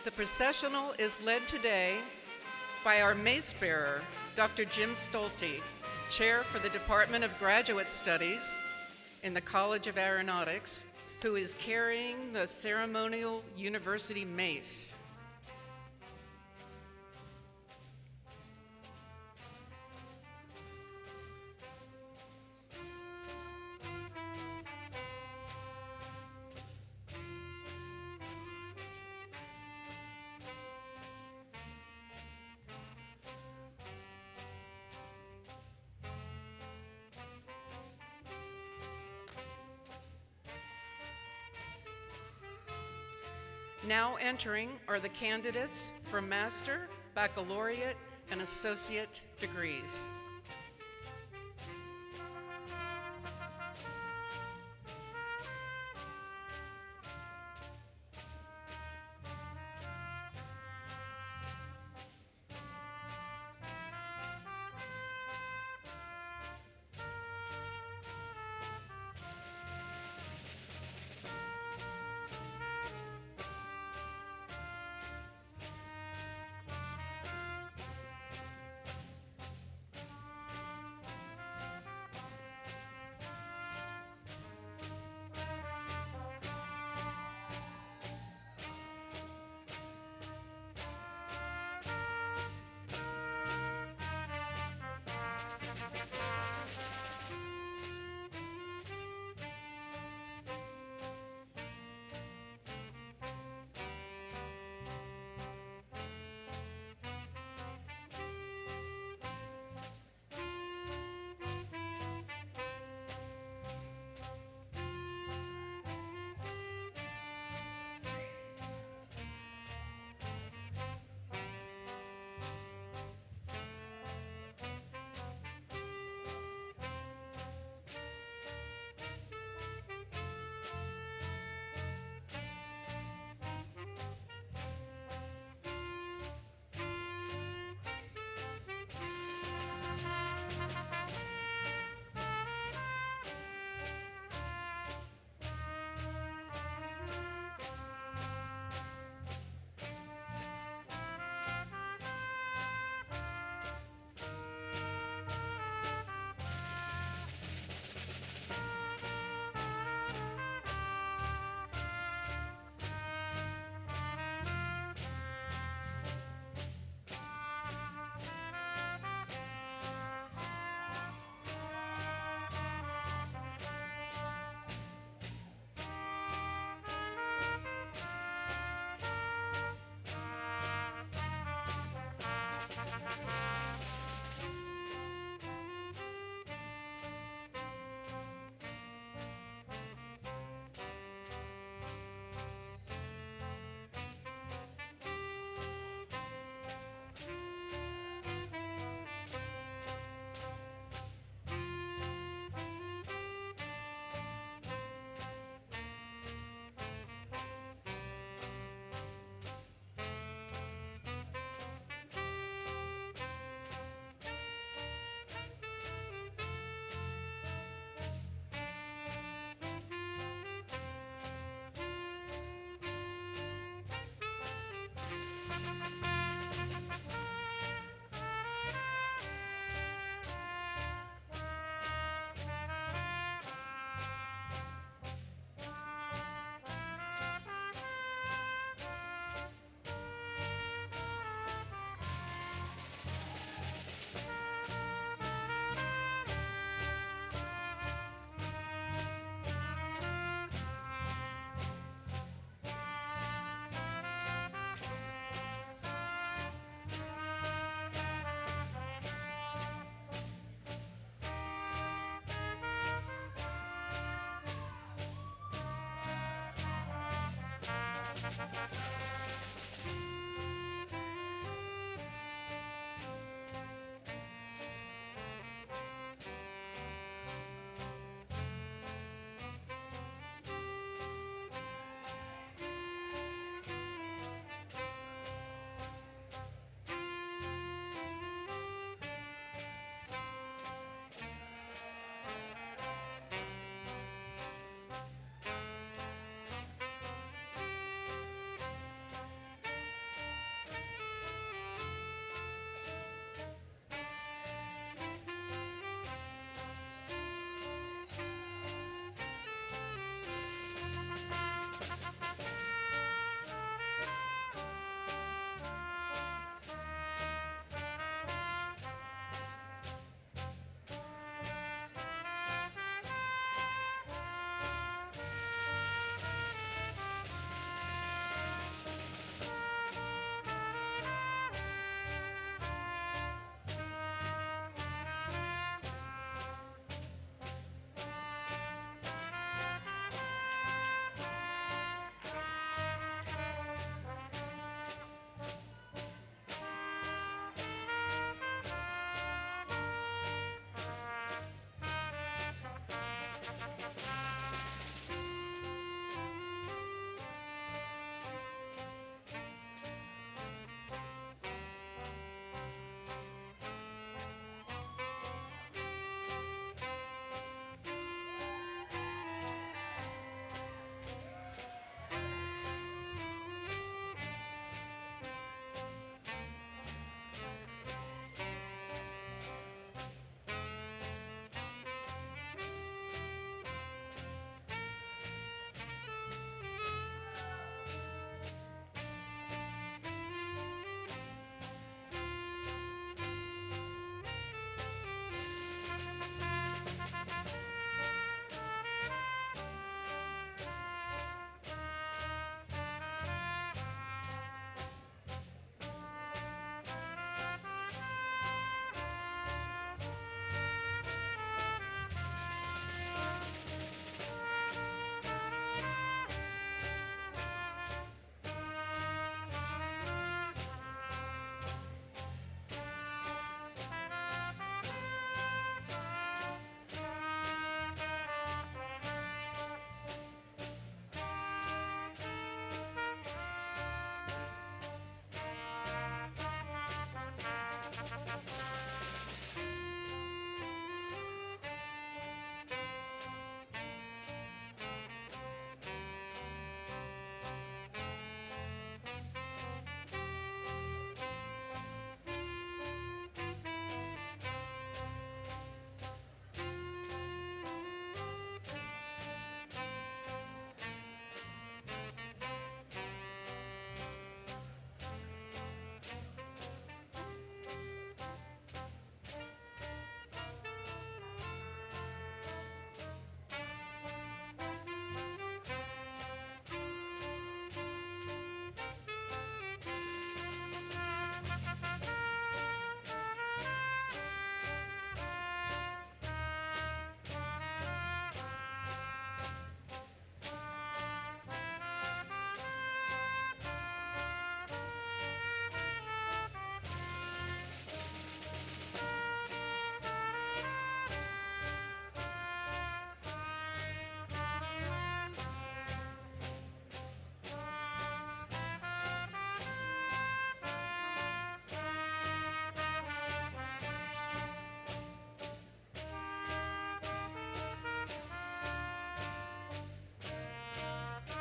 The processional is led today by our mace bearer, Dr. Jim Stolte, Chair for the Department of Graduate Studies in the College of Aeronautics, who is carrying the ceremonial university mace. Now entering are the candidates for master, baccalaureate, and associate degrees.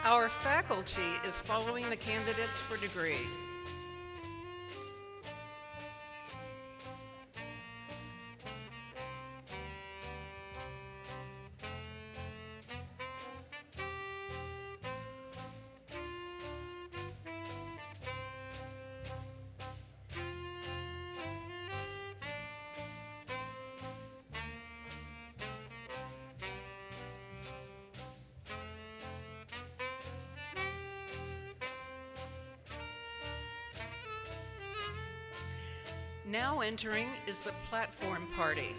Our faculty is following the candidates for degree. Now entering is the platform party.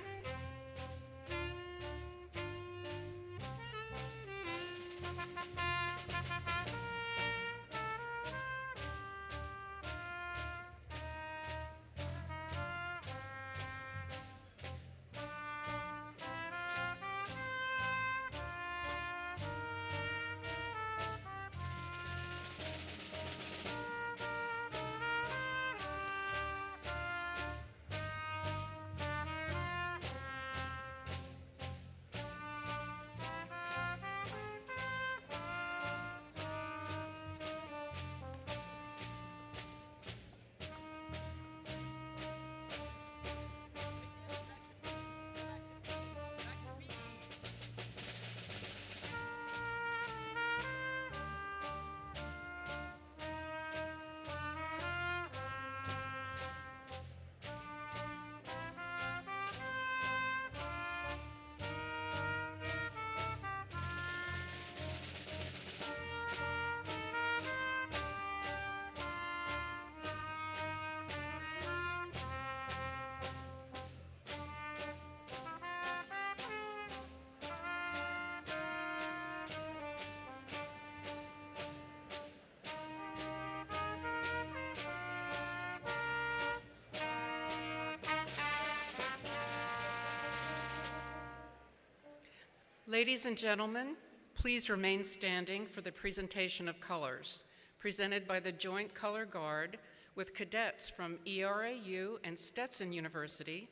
Ladies and gentlemen, please remain standing for the presentation of colors, presented by the Joint Color Guard with cadets from ERAU and Stetson University,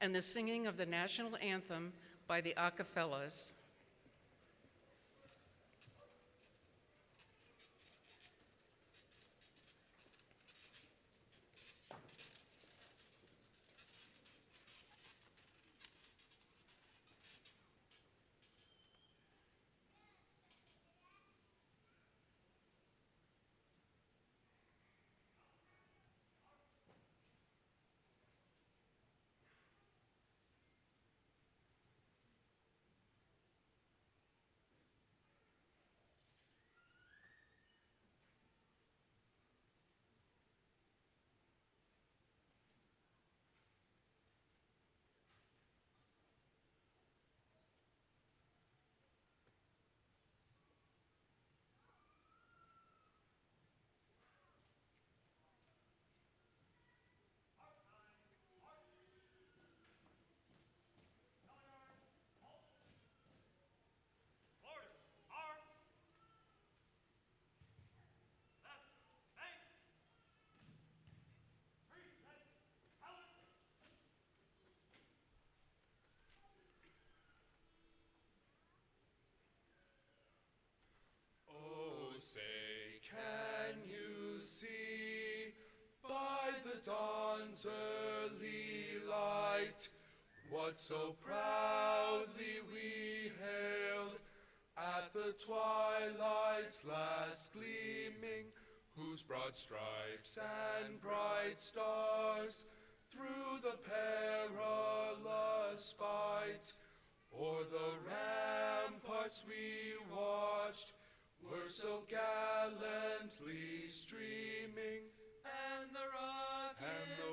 and the singing of the national anthem by the a cappellas. Say, can you see by the dawn's early light what so proudly we hailed at the twilight's last gleaming, whose broad stripes and bright stars through the perilous fight o'er the ramparts we watched were so gallantly streaming, and the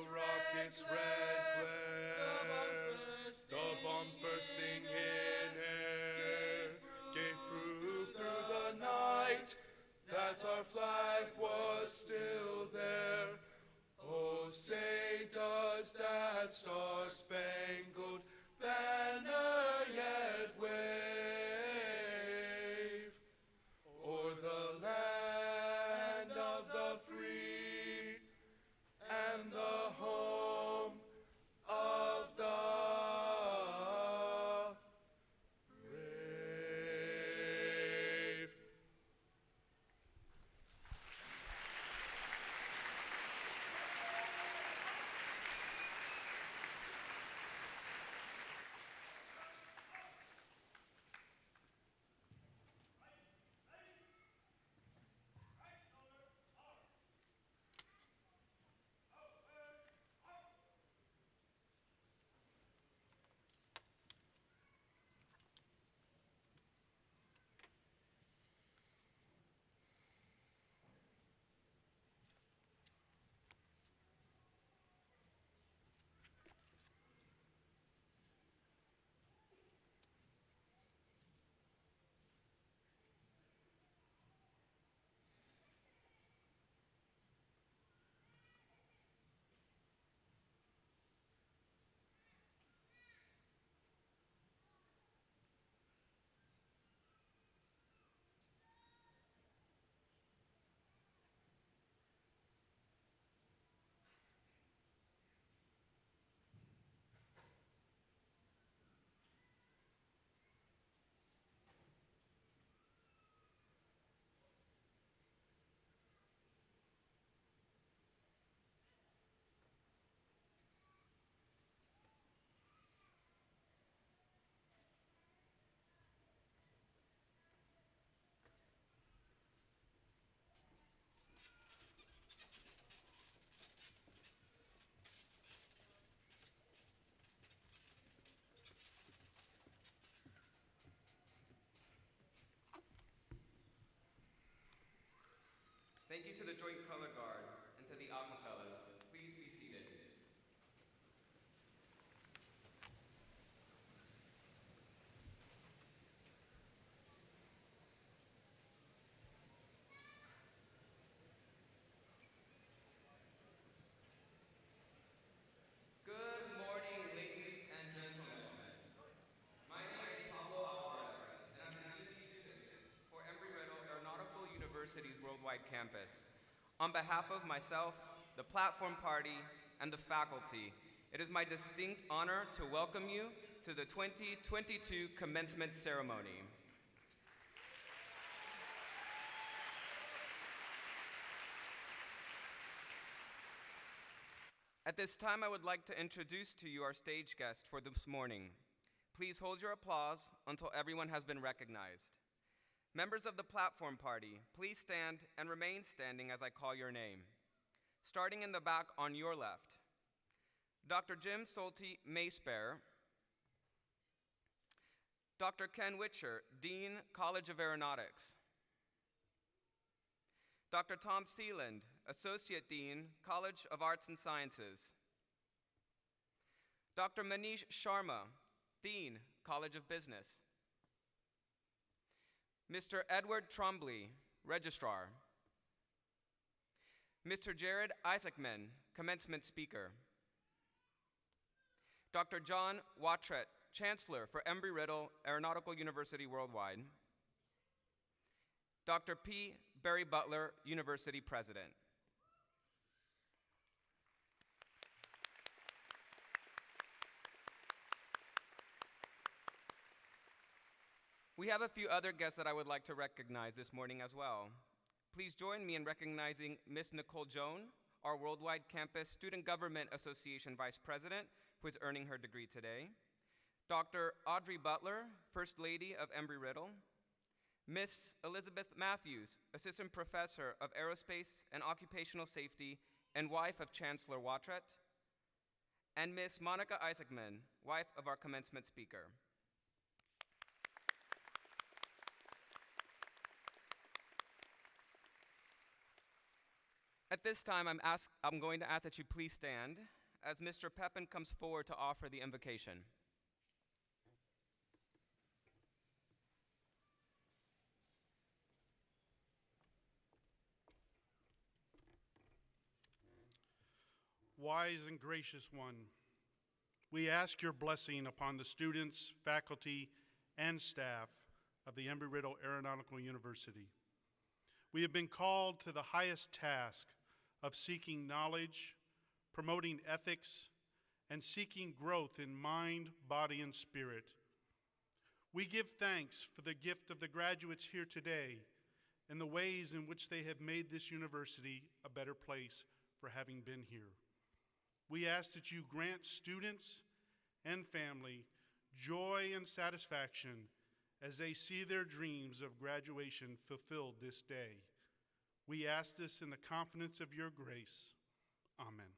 rocket's red glare, the bombs bursting in air, gave proof through the night that our flag was still there. Oh, say does that star-spangled banner yet wave o'er the land of the free and the home of the brave. Thank you to the Joint Color Guard and to the Alma Fellows. Please be seated. Good morning, ladies and gentlemen. My name is Address, and I'm the Dean of Students for Embry-Riddle University's Worldwide Campus. On behalf of myself, the Platform Party, and the faculty, it is my distinct honor to welcome you to the 2022 commencement ceremony. At this time, I would like to introduce to you our stage guest for this morning. Please hold your applause until everyone has been recognized. Members of the Platform Party, please stand and remain standing as I call your name. Starting in the back on your left, Dr. Jim Stolte, Mace Bearer. Dr. Ken Witcher, Dean, College of Aeronautics. Dr. Tom Sealand, Associate Dean, College of Arts and Sciences. Dr. Manish Sharma, Dean, College of Business. Mr. Edward Trombley, Registrar. Mr. Jared Isaacman, Commencement Speaker. Dr. John Watrett, Chancellor for Embry-Riddle Aeronautical University Worldwide. Dr. P. Barry Butler, University President. We have a few other guests that I would like to recognize this morning as well. Please join me in recognizing Ms. Nicole Joan, our Worldwide Campus Student Government Association Vice President, who is earning her degree today. Dr. Audrey Butler, First Lady of Embry-Riddle. Ms. Elizabeth Matthews, Assistant Professor of Aerospace and Occupational Safety and wife of Chancellor Watrett. And Ms. Monica Isaacman, wife of our commencement speaker. At this time, I'm going to ask that you please stand as Mr. Pepin comes forward to offer the invocation. Wise and gracious one, we ask your blessing upon the students, faculty, and staff of the Embry-Riddle Aeronautical University. We have been called to the highest task of seeking knowledge, promoting ethics, and seeking growth in mind, body, and spirit. We give thanks for the gift of the graduates here today and the ways in which they have made this university a better place for having been here. We ask that you grant students and family joy and satisfaction as they see their dreams of graduation fulfilled this day. We ask this in the confidence of your grace. Amen.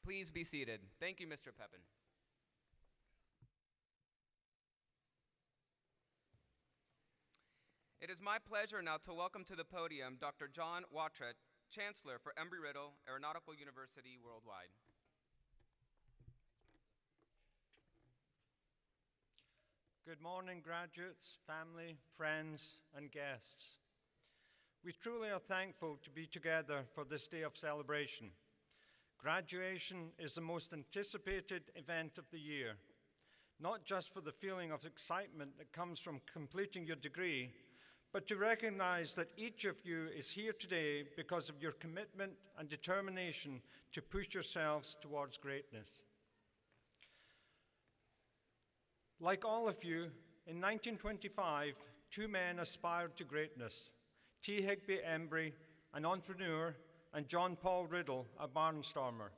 Please be seated. Thank you, Mr. Pepin. It is my pleasure now to welcome to the podium Dr. John Watrett, Chancellor for Embry-Riddle Aeronautical University Worldwide. Good morning, graduates, family, friends, and guests. We truly are thankful to be together for this day of celebration. Graduation is the most anticipated event of the year, not just for the feeling of excitement that comes from completing your degree, but to recognize that each of you is here today because of your commitment and determination to push yourselves towards greatness. Like all of you, in 1925, two men aspired to greatness: T. Higby Embry, an entrepreneur, and John Paul Riddle, a barnstormer,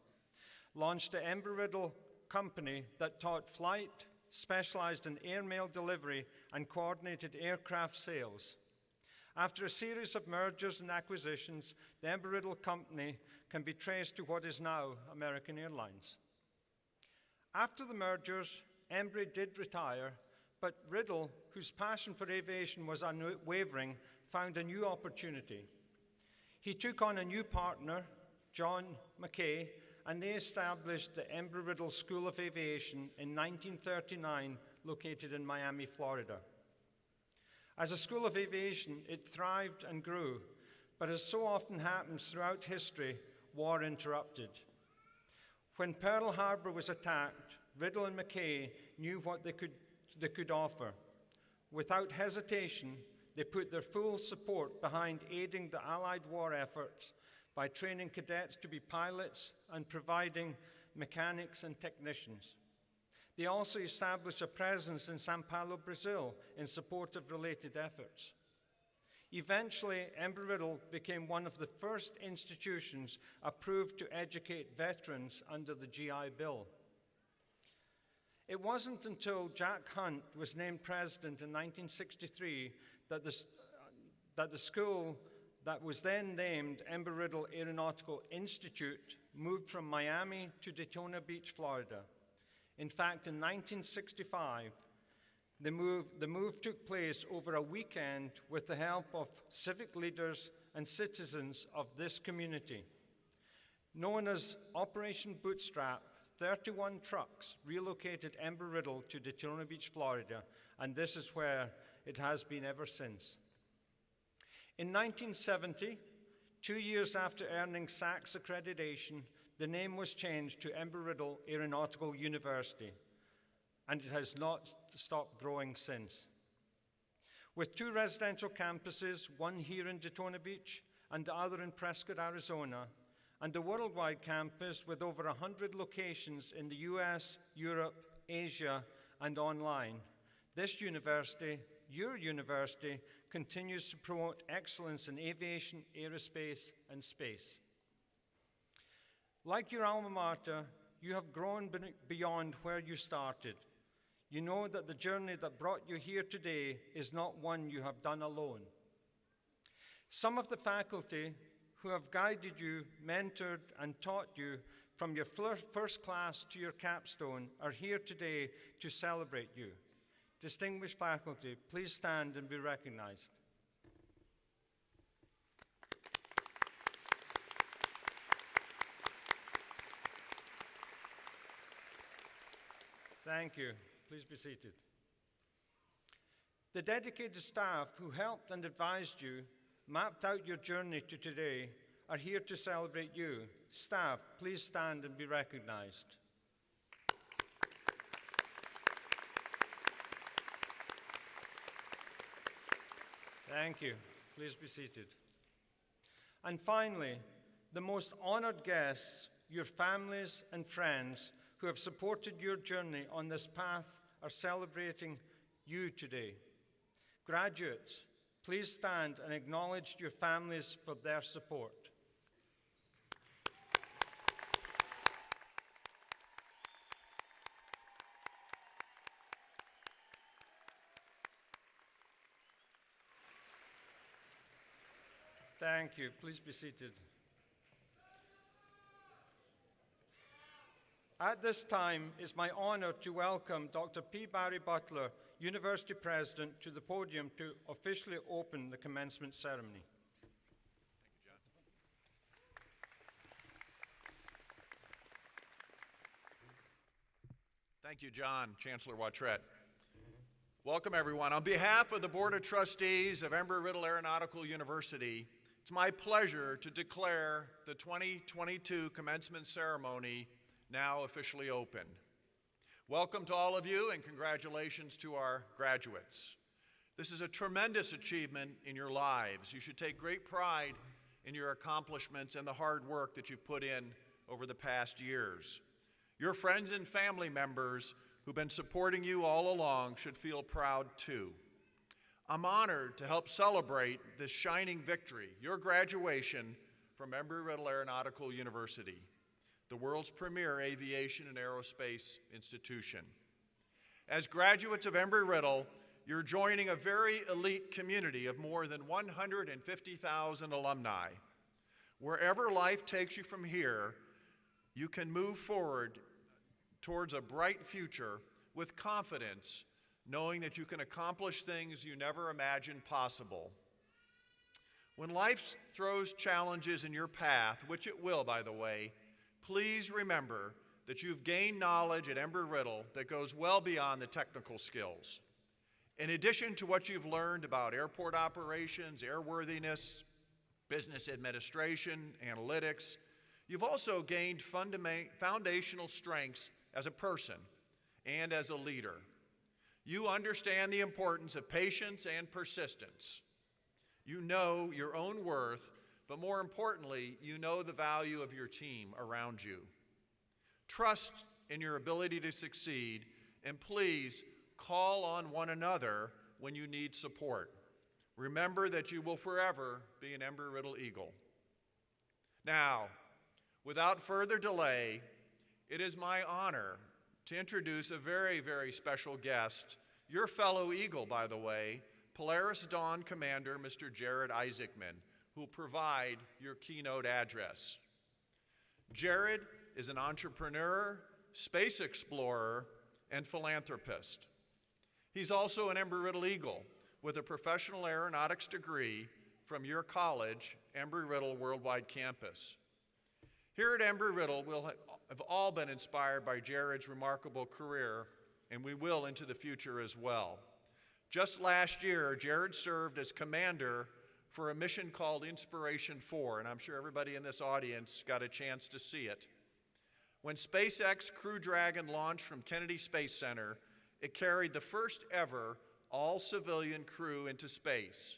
launched the Embry-Riddle Company that taught flight, specialized in airmail delivery, and coordinated aircraft sales. After a series of mergers and acquisitions, the Embry-Riddle Company can be traced to what is now American Airlines. After the mergers, Embry did retire, But Riddle, whose passion for aviation was unwavering, found a new opportunity. He took on a new partner, John McKay, and they established the Embry-Riddle School of Aviation in 1939, located in Miami, Florida. As a school of aviation, it thrived and grew, but as so often happens throughout history, war interrupted. When Pearl Harbor was attacked, Riddle and McKay knew what they could offer. Without hesitation, they put their full support behind aiding the Allied war efforts by training cadets to be pilots and providing mechanics and technicians. They also established a presence in São Paulo, Brazil, in support of related efforts. Eventually, Embry-Riddle became one of the first institutions approved to educate veterans under the GI Bill. It wasn't until Jack Hunt was named president in 1963 that the school that was then named Embry-Riddle Aeronautical Institute moved from Miami to Daytona Beach, Florida. In fact, in 1965, the move took place over a weekend with the help of civic leaders and citizens of this community. Known as Operation Bootstrap, 31 trucks relocated Embry-Riddle to Daytona Beach, Florida, and this is where it has been ever since. In 1970, 2 years after earning SACS accreditation, the name was changed to Embry-Riddle Aeronautical University, and it has not stopped growing since. With 2 residential campuses, one here in Daytona Beach and the other in Prescott, Arizona, and a worldwide campus with over 100 locations in the US, Europe, Asia, and online, this university, your university, continues to promote excellence in aviation, aerospace, and space. Like your alma mater, you have grown beyond where you started. You know that the journey that brought you here today is not one you have done alone. Some of the faculty who have guided you, mentored, and taught you from your first class to your capstone are here today to celebrate you. Distinguished faculty, please stand and be recognized. Thank you. Please be seated. The dedicated staff who helped and advised you, mapped out your journey to today, are here to celebrate you. Staff, please stand and be recognized. Thank you. Please be seated. And finally, the most honored guests, your families and friends who have supported your journey on this path are celebrating you today. Graduates, please stand and acknowledge your families for their support. Thank you. Please be seated. At this time, it's my honor to welcome Dr. P. Barry Butler, University President, to the podium to officially open the commencement ceremony. Thank you, John. Chancellor Address. Welcome, everyone. On behalf of the Board of Trustees of Embry-Riddle Aeronautical University, it's my pleasure to declare the 2022 commencement ceremony now officially open. Welcome to all of you, and congratulations to our graduates. This is a tremendous achievement in your lives. You should take great pride in your accomplishments and the hard work that you've put in over the past years. Your friends and family members who've been supporting you all along should feel proud too. I'm honored to help celebrate this shining victory, your graduation from Embry-Riddle Aeronautical University, the world's premier aviation and aerospace institution. As graduates of Embry-Riddle, you're joining a very elite community of more than 150,000 alumni. Wherever life takes you from here, you can move forward towards a bright future with confidence knowing that you can accomplish things you never imagined possible. When life throws challenges in your path, which it will, by the way, please remember that you've gained knowledge at Embry-Riddle that goes well beyond the technical skills. In addition to what you've learned about airport operations, airworthiness, business administration, analytics, you've also gained foundational strengths as a person and as a leader. You understand the importance of patience and persistence. You know your own worth, but more importantly, you know the value of your team around you. Trust in your ability to succeed, and please call on one another when you need support. Remember that you will forever be an Embry-Riddle Eagle. Now, without further delay, it is my honor to introduce a very, very special guest, your fellow Eagle, by the way, Polaris Dawn Commander, Mr. Jared Isaacman, who will provide your keynote address. Jared is an entrepreneur, space explorer, and philanthropist. He's also an Embry-Riddle Eagle with a professional aeronautics degree from your college, Embry-Riddle Worldwide campus. Here at Embry-Riddle, we'll have all been inspired by Jared's remarkable career, and we will into the future as well. Just last year, Jared served as commander for a mission called Inspiration 4, and I'm sure everybody in this audience got a chance to see it. When SpaceX Crew Dragon launched from Kennedy Space Center, it carried the first ever all-civilian crew into space.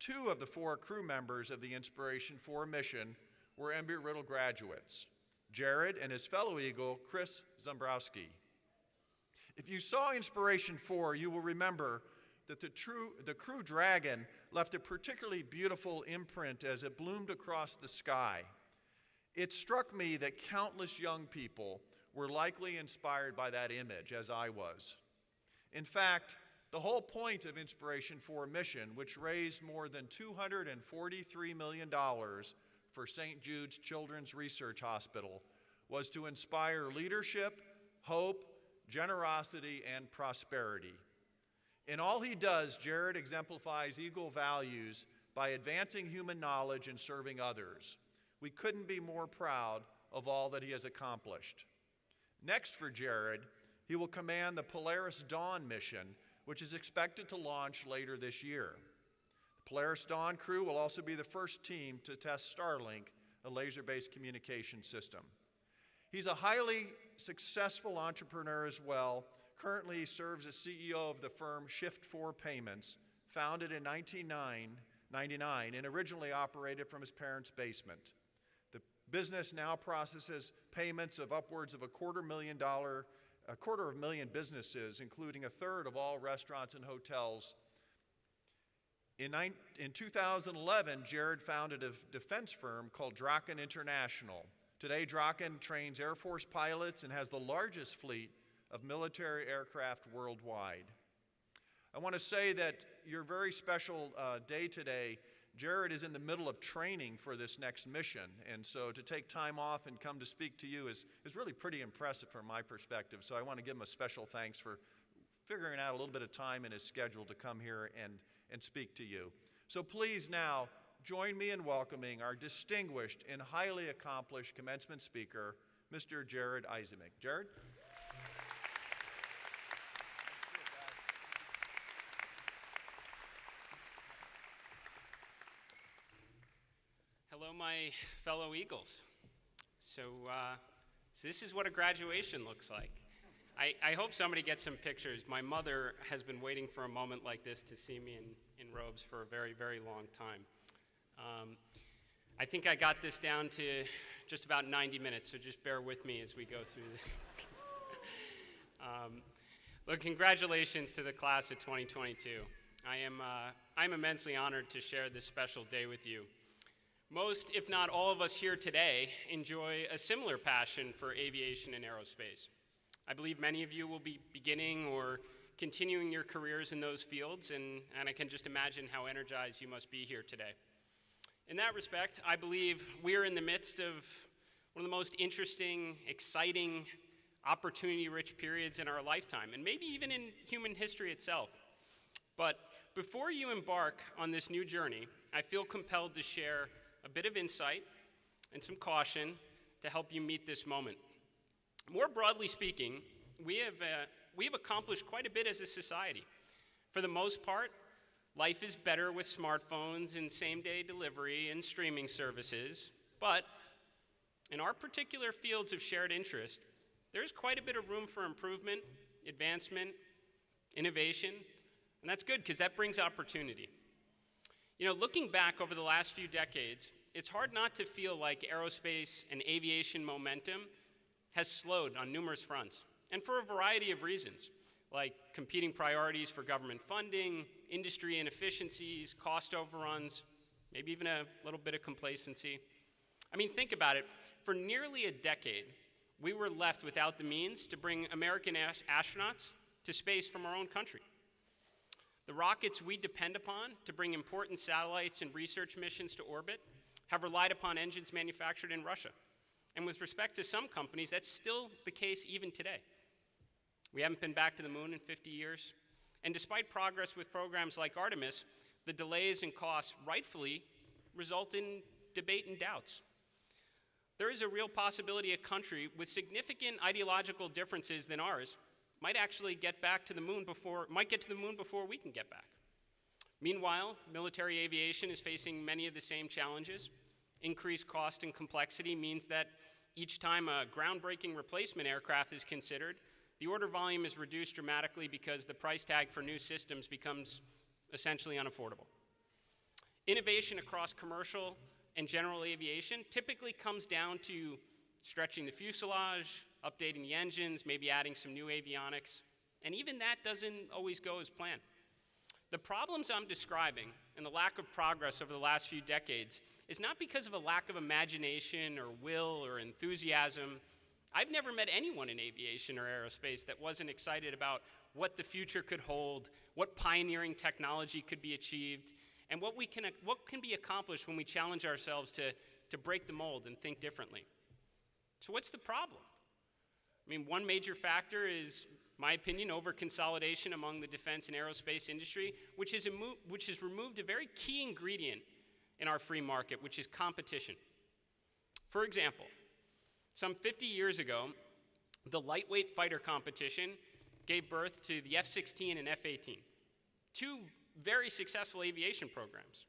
2 of the 4 crew members of the Inspiration 4 mission were Embry-Riddle graduates, Jared and his fellow Eagle, Chris Zombrowski. If you saw Inspiration 4, you will remember that the Crew Dragon left a particularly beautiful imprint as it bloomed across the sky. It struck me that countless young people were likely inspired by that image, as I was. In fact, the whole point of Inspiration 4 mission, which raised more than $243 million for St. Jude's Children's Research Hospital, was to inspire leadership, hope, generosity, and prosperity. In all he does, Jared exemplifies Eagle values by advancing human knowledge and serving others. We couldn't be more proud of all that he has accomplished. Next for Jared, he will command the Polaris Dawn mission, which is expected to launch later this year. The Polaris Dawn crew will also be the first team to test Starlink, a laser-based communication system. He's a highly successful entrepreneur as well. Currently, he serves as CEO of the firm Shift4 Payments, founded in 1999 and originally operated from his parents' basement. The business now processes payments of upwards of a quarter of a million businesses, including a third of all restaurants and hotels. In 2011, Jared founded a defense firm called Draken International. Today, Draken trains Air Force pilots and has the largest fleet of military aircraft worldwide. I want to say that your very special day today, Jared is in the middle of training for this next mission, and so to take time off and come to speak to you is really pretty impressive from my perspective. So I want to give him a special thanks for figuring out a little bit of time in his schedule to come here and speak to you. So please now join me in welcoming our distinguished and highly accomplished commencement speaker, Mr. Jared Isaacman. Jared? Hello, my fellow Eagles. So this is what a graduation looks like. I hope somebody gets some pictures. My mother has been waiting for a moment like this to see me in robes for a very, very long time. I think I got this down to just about 90 minutes, so just bear with me as we go through this. Look, congratulations to the class of 2022. I'm immensely honored to share this special day with you. Most, if not all of us here today, enjoy a similar passion for aviation and aerospace. I believe many of you will be beginning or continuing your careers in those fields, and I can just imagine how energized you must be here today. In that respect, I believe we're in the midst of one of the most interesting, exciting opportunity-rich periods in our lifetime, and maybe even in human history itself. But before you embark on this new journey, I feel compelled to share a bit of insight and some caution to help you meet this moment. More broadly speaking, we have accomplished quite a bit as a society. For the most part, life is better with smartphones and same-day delivery and streaming services, but in our particular fields of shared interest, there's quite a bit of room for improvement, advancement, innovation, and that's good because that brings opportunity. You know, looking back over the last few decades, it's hard not to feel like aerospace and aviation momentum has slowed on numerous fronts, and for a variety of reasons, like competing priorities for government funding, industry inefficiencies, cost overruns, maybe even a little bit of complacency. I mean, think about it. For nearly a decade, we were left without the means to bring American astronauts to space from our own country. The rockets we depend upon to bring important satellites and research missions to orbit have relied upon engines manufactured in Russia. And with respect to some companies, that's still the case even today. We haven't been back to the moon in 50 years. And despite progress with programs like Artemis, the delays and costs rightfully result in debate and doubts. There is a real possibility a country with significant ideological differences than ours might actually get to the moon before we can get back. Meanwhile, military aviation is facing many of the same challenges. Increased cost and complexity means that each time a groundbreaking replacement aircraft is considered, the order volume is reduced dramatically because the price tag for new systems becomes essentially unaffordable. Innovation across commercial and general aviation typically comes down to stretching the fuselage, updating the engines, maybe adding some new avionics, and even that doesn't always go as planned. The problems I'm describing and the lack of progress over the last few decades is not because of a lack of imagination or will or enthusiasm. I've never met anyone in aviation or aerospace that wasn't excited about what the future could hold, what pioneering technology could be achieved, and what can be accomplished when we challenge ourselves to break the mold and think differently. So what's the problem? I mean, one major factor is, in my opinion, over-consolidation among the defense and aerospace industry, which has removed a very key ingredient in our free market, which is competition. For example, some 50 years ago, the lightweight fighter competition gave birth to the F-16 and F-18, two very successful aviation programs.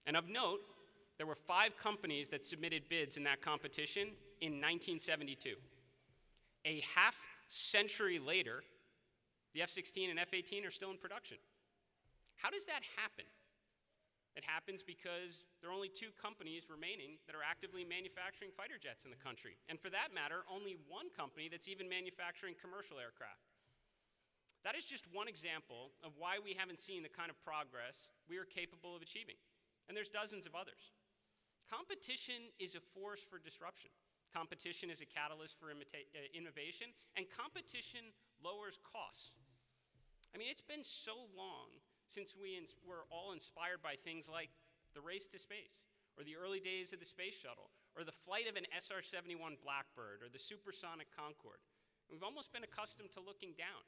And of note, there were 5 companies that submitted bids in that competition in 1972. A half-century later, the F-16 and F-18 are still in production. How does that happen? It happens because there are only 2 companies remaining that are actively manufacturing fighter jets in the country. And for that matter, only 1 company that's even manufacturing commercial aircraft. That is just one example of why we haven't seen the kind of progress we are capable of achieving. And there's dozens of others. Competition is a force for disruption. Competition is a catalyst for innovation, and competition lowers costs. I mean, it's been so long since we were all inspired by things like the race to space, or the early days of the space shuttle, or the flight of an SR-71 Blackbird, or the supersonic Concorde. We've almost been accustomed to looking down.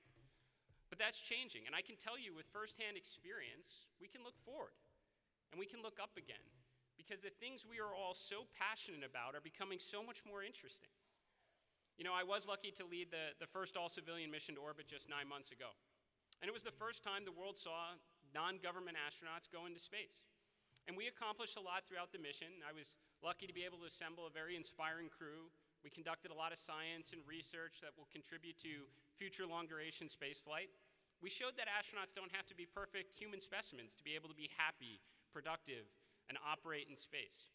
But that's changing, and I can tell you with firsthand experience, we can look forward, and we can look up again, because the things we are all so passionate about are becoming so much more interesting. You know, I was lucky to lead the first all-civilian mission to orbit just 9 months ago. And it was the first time the world saw non-government astronauts go into space. And we accomplished a lot throughout the mission. I was lucky to be able to assemble a very inspiring crew. We conducted a lot of science and research that will contribute to future long-duration spaceflight. We showed that astronauts don't have to be perfect human specimens to be able to be happy, productive, and operate in space.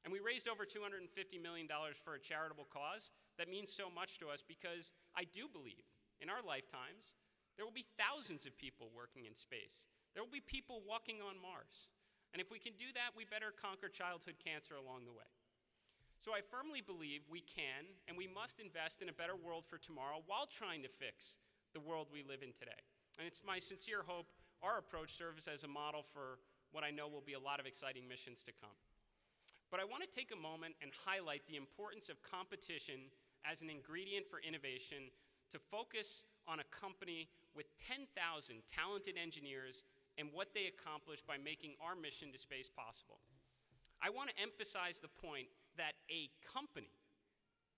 And we raised over $250 million for a charitable cause that means so much to us because I do believe in our lifetimes there will be thousands of people working in space. There will be people walking on Mars. And if we can do that, we better conquer childhood cancer along the way. So I firmly believe we can and we must invest in a better world for tomorrow while trying to fix the world we live in today. And it's my sincere hope our approach serves as a model for what I know will be a lot of exciting missions to come. But I want to take a moment and highlight the importance of competition as an ingredient for innovation to focus on a company with 10,000 talented engineers and what they accomplished by making our mission to space possible. I want to emphasize the point that a company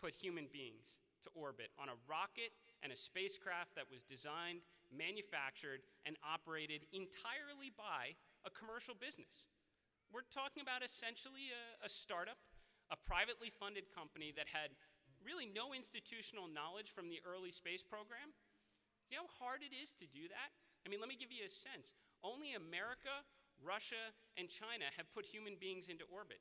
put human beings to orbit on a rocket and a spacecraft that was designed, manufactured, and operated entirely by a commercial business. We're talking about essentially a startup, a privately funded company that had really no institutional knowledge from the early space program. You know how hard it is to do that? I mean, let me give you a sense. Only America, Russia, and China have put human beings into orbit.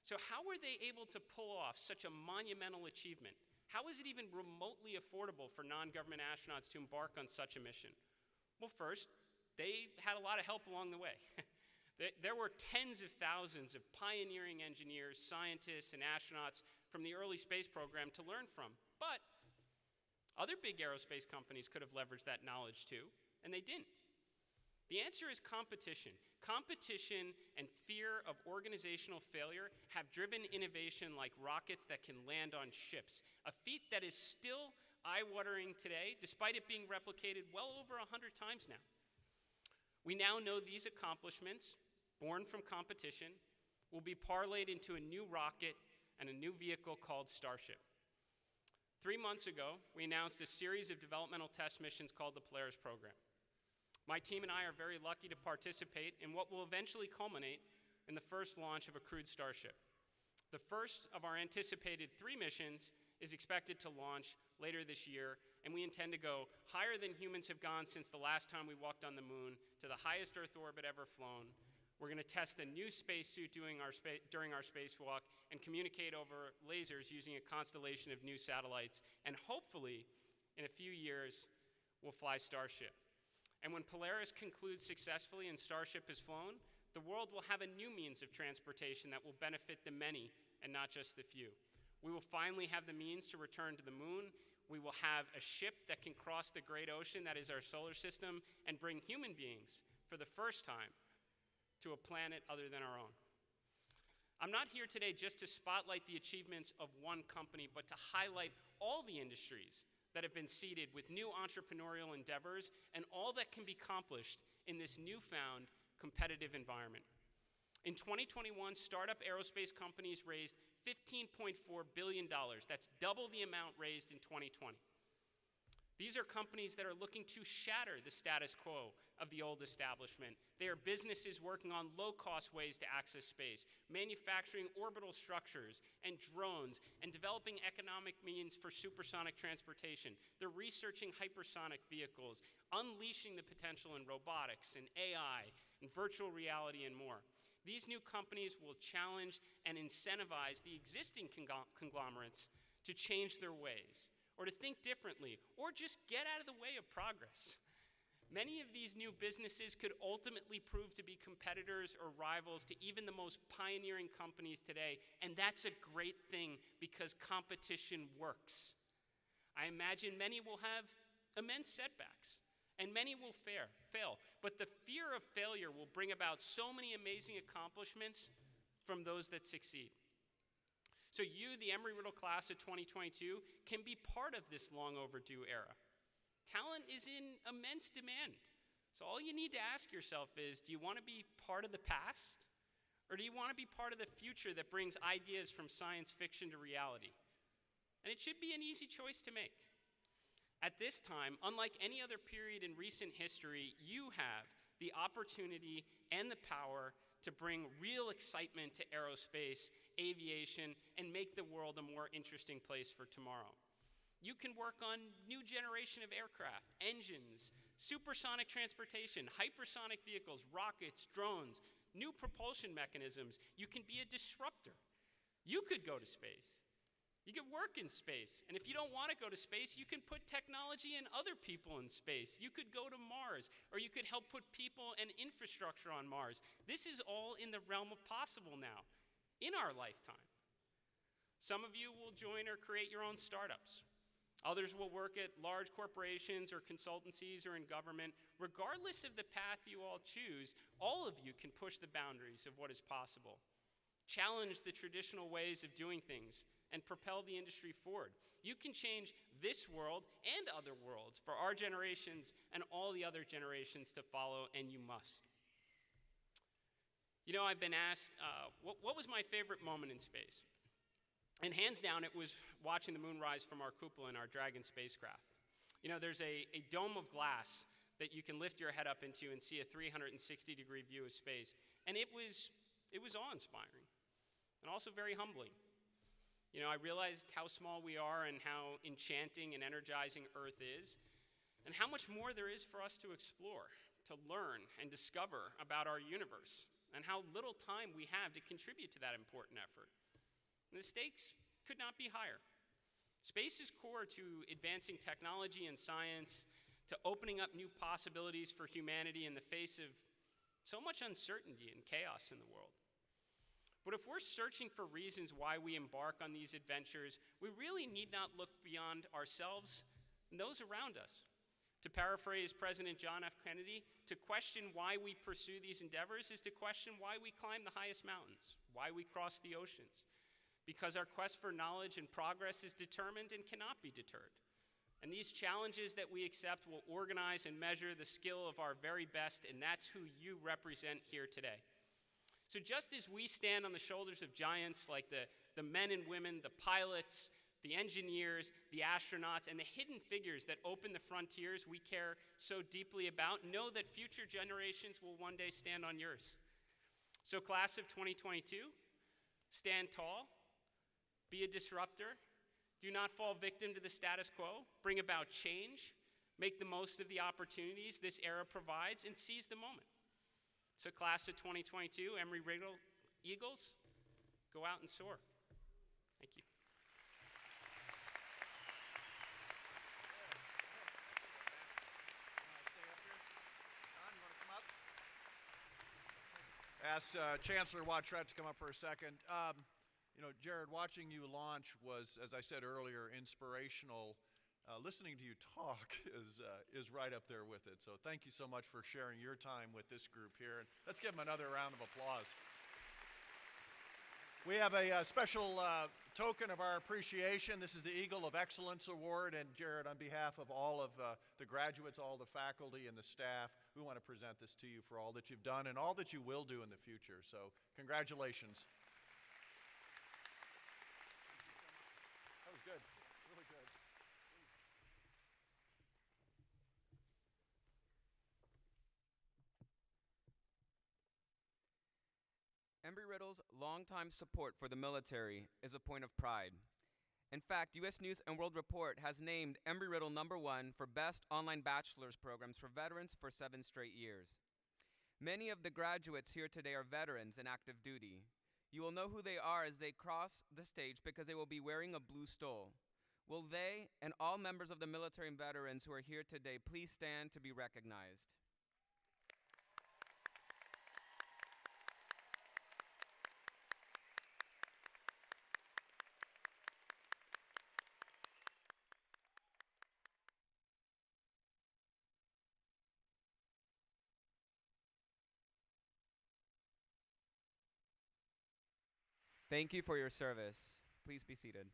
So how were they able to pull off such a monumental achievement? How is it even remotely affordable for non-government astronauts to embark on such a mission? Well, first, they had a lot of help along the way. There were tens of thousands of pioneering engineers, scientists, and astronauts from the early space program to learn from. But other big aerospace companies could have leveraged that knowledge too, and they didn't. The answer is competition. Competition and fear of organizational failure have driven innovation like rockets that can land on ships, a feat that is still eye-watering today, despite it being replicated well over 100 times now. We now know these accomplishments, born from competition, will be parlayed into a new rocket and a new vehicle called Starship. 3 months ago, we announced a series of developmental test missions called the Polaris program. My team and I are very lucky to participate in what will eventually culminate in the first launch of a crewed Starship. The first of our anticipated 3 missions is expected to launch later this year, and we intend to go higher than humans have gone since the last time we walked on the moon, to the highest Earth orbit ever flown. We're going to test a new spacesuit during our spacewalk and communicate over lasers using a constellation of new satellites, and hopefully, in a few years, we'll fly Starship. And when Polaris concludes successfully and Starship is flown, the world will have a new means of transportation that will benefit the many and not just the few. We will finally have the means to return to the moon. We will have a ship that can cross the great ocean that is our solar system and bring human beings, for the first time, to a planet other than our own. I'm not here today just to spotlight the achievements of one company, but to highlight all the industries that have been seeded with new entrepreneurial endeavors and all that can be accomplished in this newfound competitive environment. In 2021, startup aerospace companies raised $15.4 billion. That's double the amount raised in 2020. These are companies that are looking to shatter the status quo of the old establishment. They are businesses working on low-cost ways to access space, manufacturing orbital structures and drones, and developing economic means for supersonic transportation. They're researching hypersonic vehicles, unleashing the potential in robotics and AI and virtual reality and more. These new companies will challenge and incentivize the existing conglomerates to change their ways, or to think differently, or just get out of the way of progress. Many of these new businesses could ultimately prove to be competitors or rivals to even the most pioneering companies today, and that's a great thing because competition works. I imagine many will have immense setbacks, and many will fail, but the fear of failure will bring about so many amazing accomplishments from those that succeed. So you, the Embry-Riddle class of 2022, can be part of this long overdue era. Talent is in immense demand. So all you need to ask yourself is, do you want to be part of the past? Or do you want to be part of the future that brings ideas from science fiction to reality? And it should be an easy choice to make. At this time, unlike any other period in recent history, you have the opportunity and the power to bring real excitement to aerospace, aviation, and make the world a more interesting place for tomorrow. You can work on new generation of aircraft, engines, supersonic transportation, hypersonic vehicles, rockets, drones, new propulsion mechanisms. You can be a disruptor. You could go to space. You could work in space. And if you don't want to go to space, you can put technology and other people in space. You could go to Mars, or you could help put people and infrastructure on Mars. This is all in the realm of possible now, in our lifetime. Some of you will join or create your own startups. Others will work at large corporations or consultancies or in government. Regardless of the path you all choose, all of you can push the boundaries of what is possible. Challenge the traditional ways of doing things and propel the industry forward. You can change this world and other worlds for our generations and all the other generations to follow, and you must. You know, I've been asked, what was my favorite moment in space? And hands down, it was watching the moon rise from our cupola in our Dragon spacecraft. You know, there's a dome of glass that you can lift your head up into and see a 360-degree view of space. And it was awe-inspiring and also very humbling. You know, I realized how small we are and how enchanting and energizing Earth is, and how much more there is for us to explore, to learn and discover about our universe, and how little time we have to contribute to that important effort. And the stakes could not be higher. Space is core to advancing technology and science, to opening up new possibilities for humanity in the face of so much uncertainty and chaos in the world. But if we're searching for reasons why we embark on these adventures, we really need not look beyond ourselves and those around us. To paraphrase President John F. Kennedy, to question why we pursue these endeavors is to question why we climb the highest mountains, why we cross the oceans. Because our quest for knowledge and progress is determined and cannot be deterred. And these challenges that we accept will organize and measure the skill of our very best, and that's who you represent here today. So just as we stand on the shoulders of giants like the men and women, the pilots, the engineers, the astronauts, and the hidden figures that open the frontiers we care so deeply about, know that future generations will one day stand on yours. So class of 2022, stand tall, be a disruptor, do not fall victim to the status quo, bring about change, make the most of the opportunities this era provides, and seize the moment. So class of 2022, Embry-Riddle Eagles, go out and soar. Thank you. Ask Chancellor Address to come up for a second. You know, Jared, watching you launch was, as I said earlier, inspirational. Listening to you talk is right up there with it. So thank you so much for sharing your time with this group here. And let's give them another round of applause. We have a special token of our appreciation. This is the Eagle of Excellence Award. And Jared, on behalf of all of the graduates, all the faculty and the staff, we want to present this to you for all that you've done and all that you will do in the future. So congratulations. That was good. Really good. Embry-Riddle's longtime support for the military is a point of pride. In fact, U.S. News & World Report has named Embry-Riddle #1 for best online bachelor's programs for veterans for 7 straight years. Many of the graduates here today are veterans in active duty. You will know who they are as they cross the stage because they will be wearing a blue stole. Will they and all members of the military and veterans who are here today please stand to be recognized? Thank you for your service. Please be seated.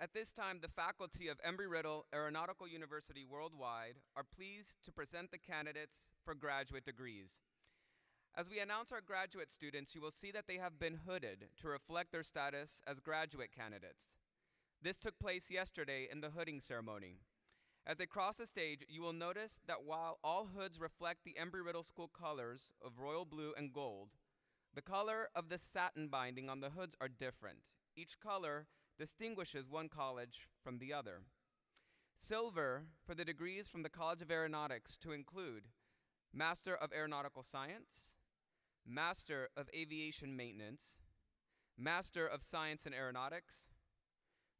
At this time, the faculty of Embry-Riddle Aeronautical University Worldwide are pleased to present the candidates for graduate degrees. As we announce our graduate students, you will see that they have been hooded to reflect their status as graduate candidates. This took place yesterday in the hooding ceremony. As they cross the stage, you will notice that while all hoods reflect the Embry-Riddle School colors of royal blue and gold, the color of the satin binding on the hoods are different. Each color distinguishes one college from the other. Silver for the degrees from the College of Aeronautics to include Master of Aeronautical Science, Master of Aviation Maintenance, Master of Science in Aeronautics,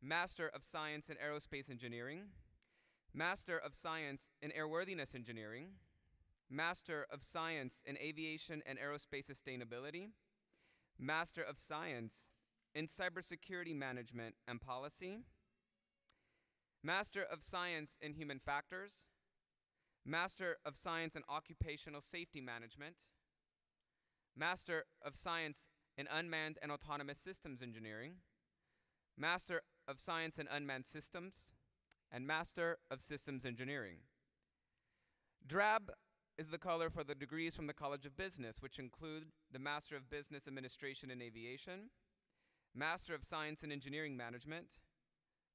Master of Science in Aerospace Engineering, Master of Science in Airworthiness Engineering, Master of Science in Aviation and Aerospace Sustainability, Master of Science in Cybersecurity Management and Policy, Master of Science in Human Factors, Master of Science in Occupational Safety Management, Master of Science in Unmanned and Autonomous Systems Engineering, Master of Science in Unmanned Systems, and Master of Systems Engineering. Drab is the color for the degrees from the College of Business, which include the Master of Business Administration in Aviation, Master of Science in Engineering Management,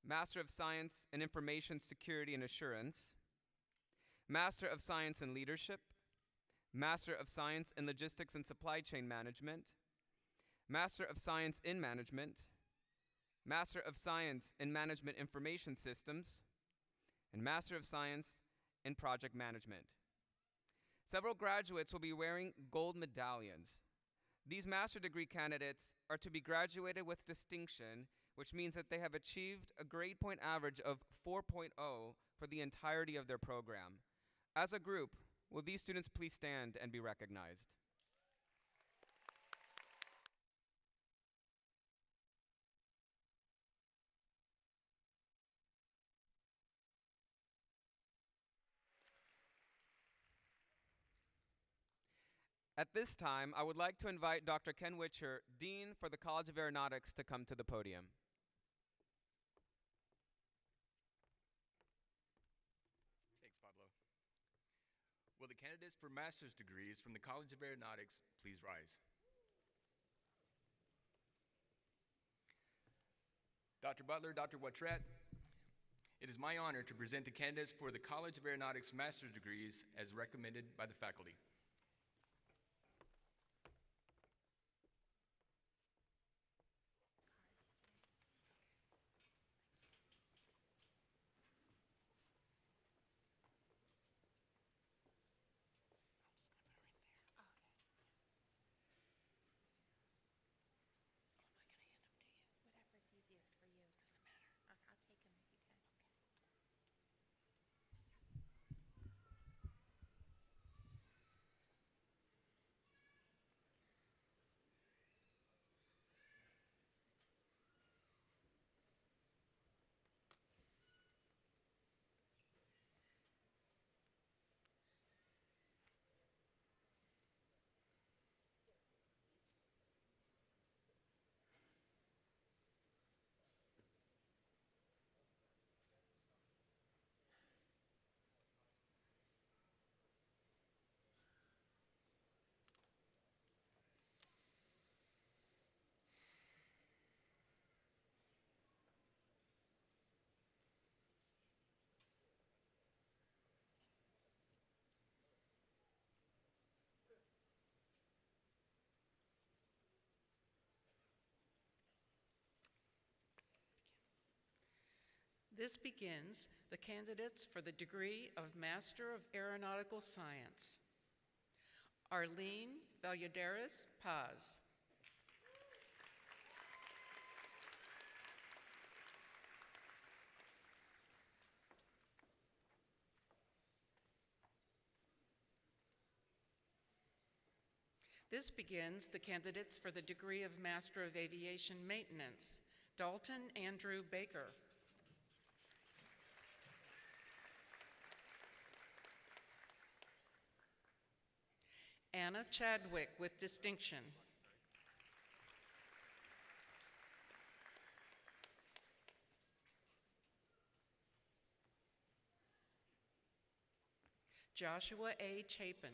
Master of Science in Information Security and Assurance, Master of Science in Leadership, Master of Science in Logistics and Supply Chain Management, Master of Science in Management, Master of Science in Management Information Systems, and Master of Science in Project Management. Several graduates will be wearing gold medallions. These master degree candidates are to be graduated with distinction, which means that they have achieved a grade point average of 4.0 for the entirety of their program. As a group, will these students please stand and be recognized? At this time, I would like to invite Dr. Ken Witcher, Dean for the College of Aeronautics, to come to the podium. Thanks, Pablo. Will the candidates for master's degrees from the College of Aeronautics please rise? Dr. Butler, Dr. Watret, it is my honor to present the candidates for the College of Aeronautics master's degrees as recommended by the faculty. This begins the candidates for the degree of Master of Aeronautical Science. Arlene Valladares Paz. This begins the candidates for the degree of Master of Aviation Maintenance. Dalton Andrew Baker. Anna Chadwick with distinction. Joshua A. Chapin.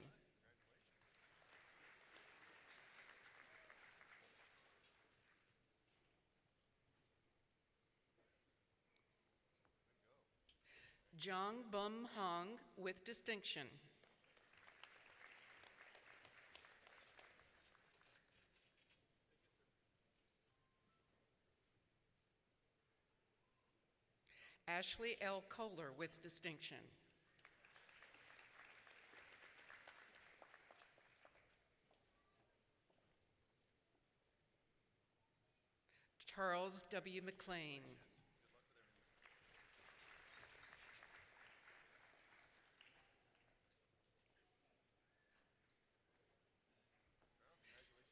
Jong Bum Hong with distinction. Ashley L. Kohler with distinction. Charles W. McLean.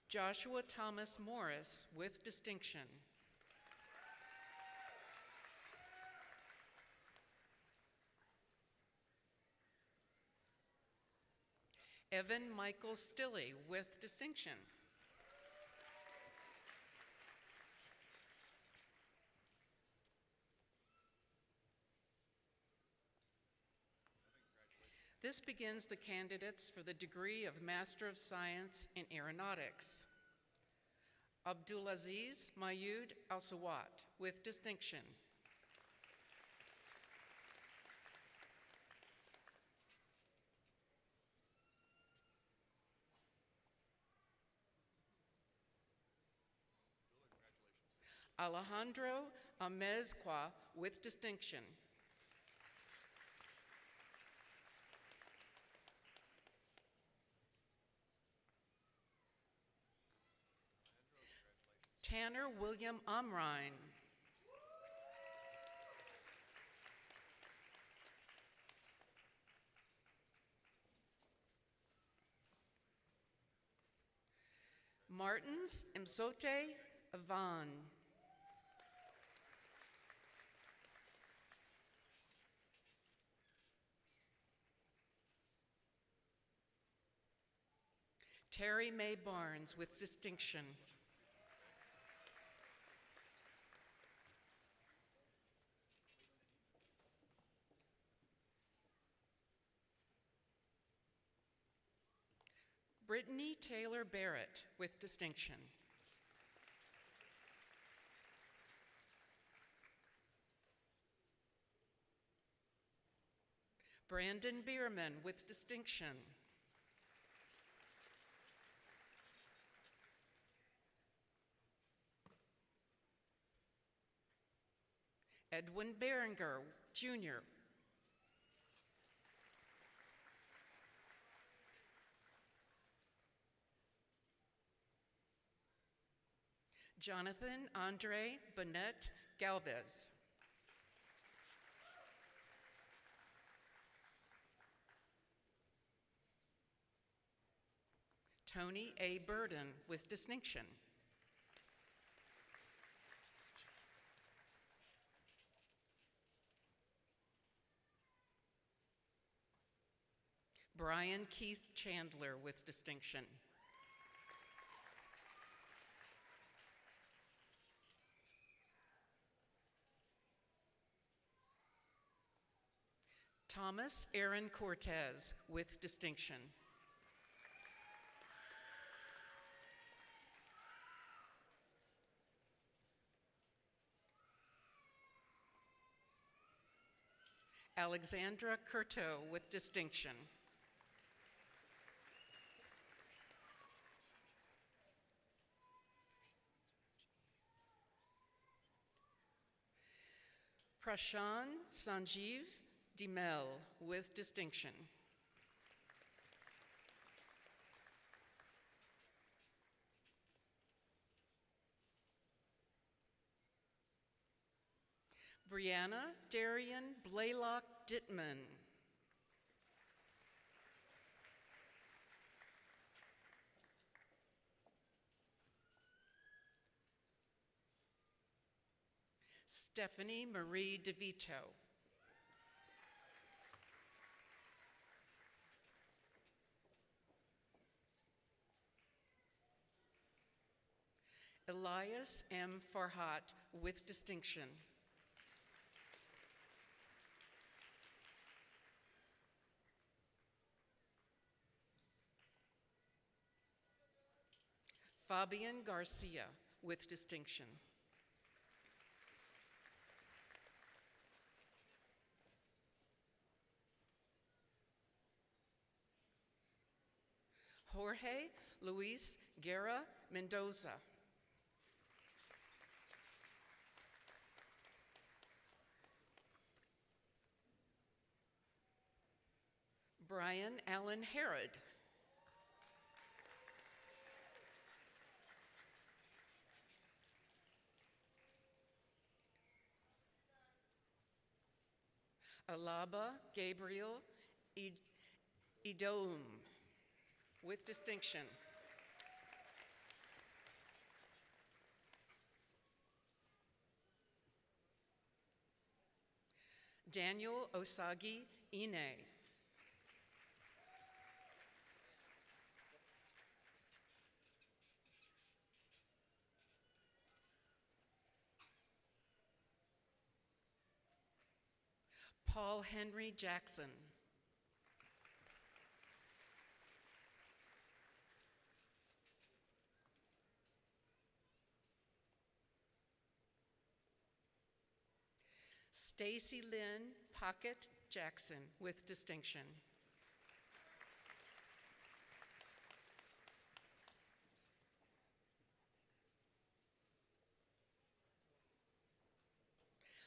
Joshua Thomas Morris with distinction. Evan Michael Stilley with distinction. This begins the candidates for the degree of Master of Science in Aeronautics. Abdulaziz Mayud Al-Sawat with distinction. Alejandro Amezcua with distinction. Tanner William Amrine. Martins Msote Avan. Terry Mae Barnes with distinction. Brittany Taylor Barrett with distinction. Brandon Bierman with distinction. Edwin Berenger, Jr. Jonathan Andre Bonnet Galvez. Tony A. Burden with distinction. Brian Keith Chandler with distinction. Thomas Aaron Cortez with distinction. Alexandra Curto with distinction. Prashan Sanjeev Dimel with distinction. Brianna Darian Blaylock Dittman. Stephanie Marie DeVito. Elias M. Farhat with distinction. Fabian Garcia with distinction. Jorge Luis Guerra Mendoza. Brian Allen Herod. Alaba Gabriel Idom with distinction. Daniel Osagi Ine. Paul Henry Jackson. Stacy Lynn Pocket Jackson with distinction.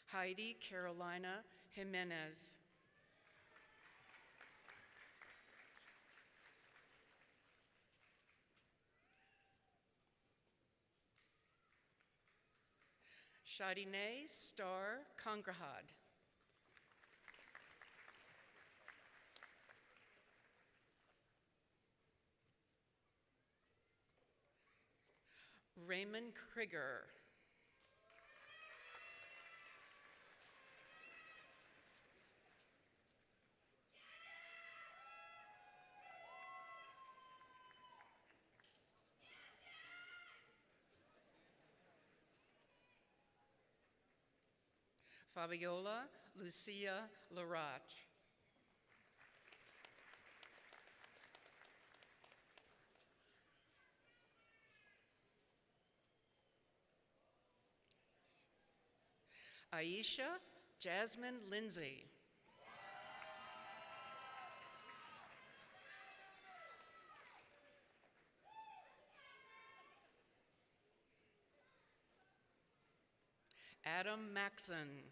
Heidi Carolina Jimenez. Shadine Star Congrahad. Raymond Krieger. Fabiola Lucia Larach. Aisha Jasmine Lindsay. Adam Maxon.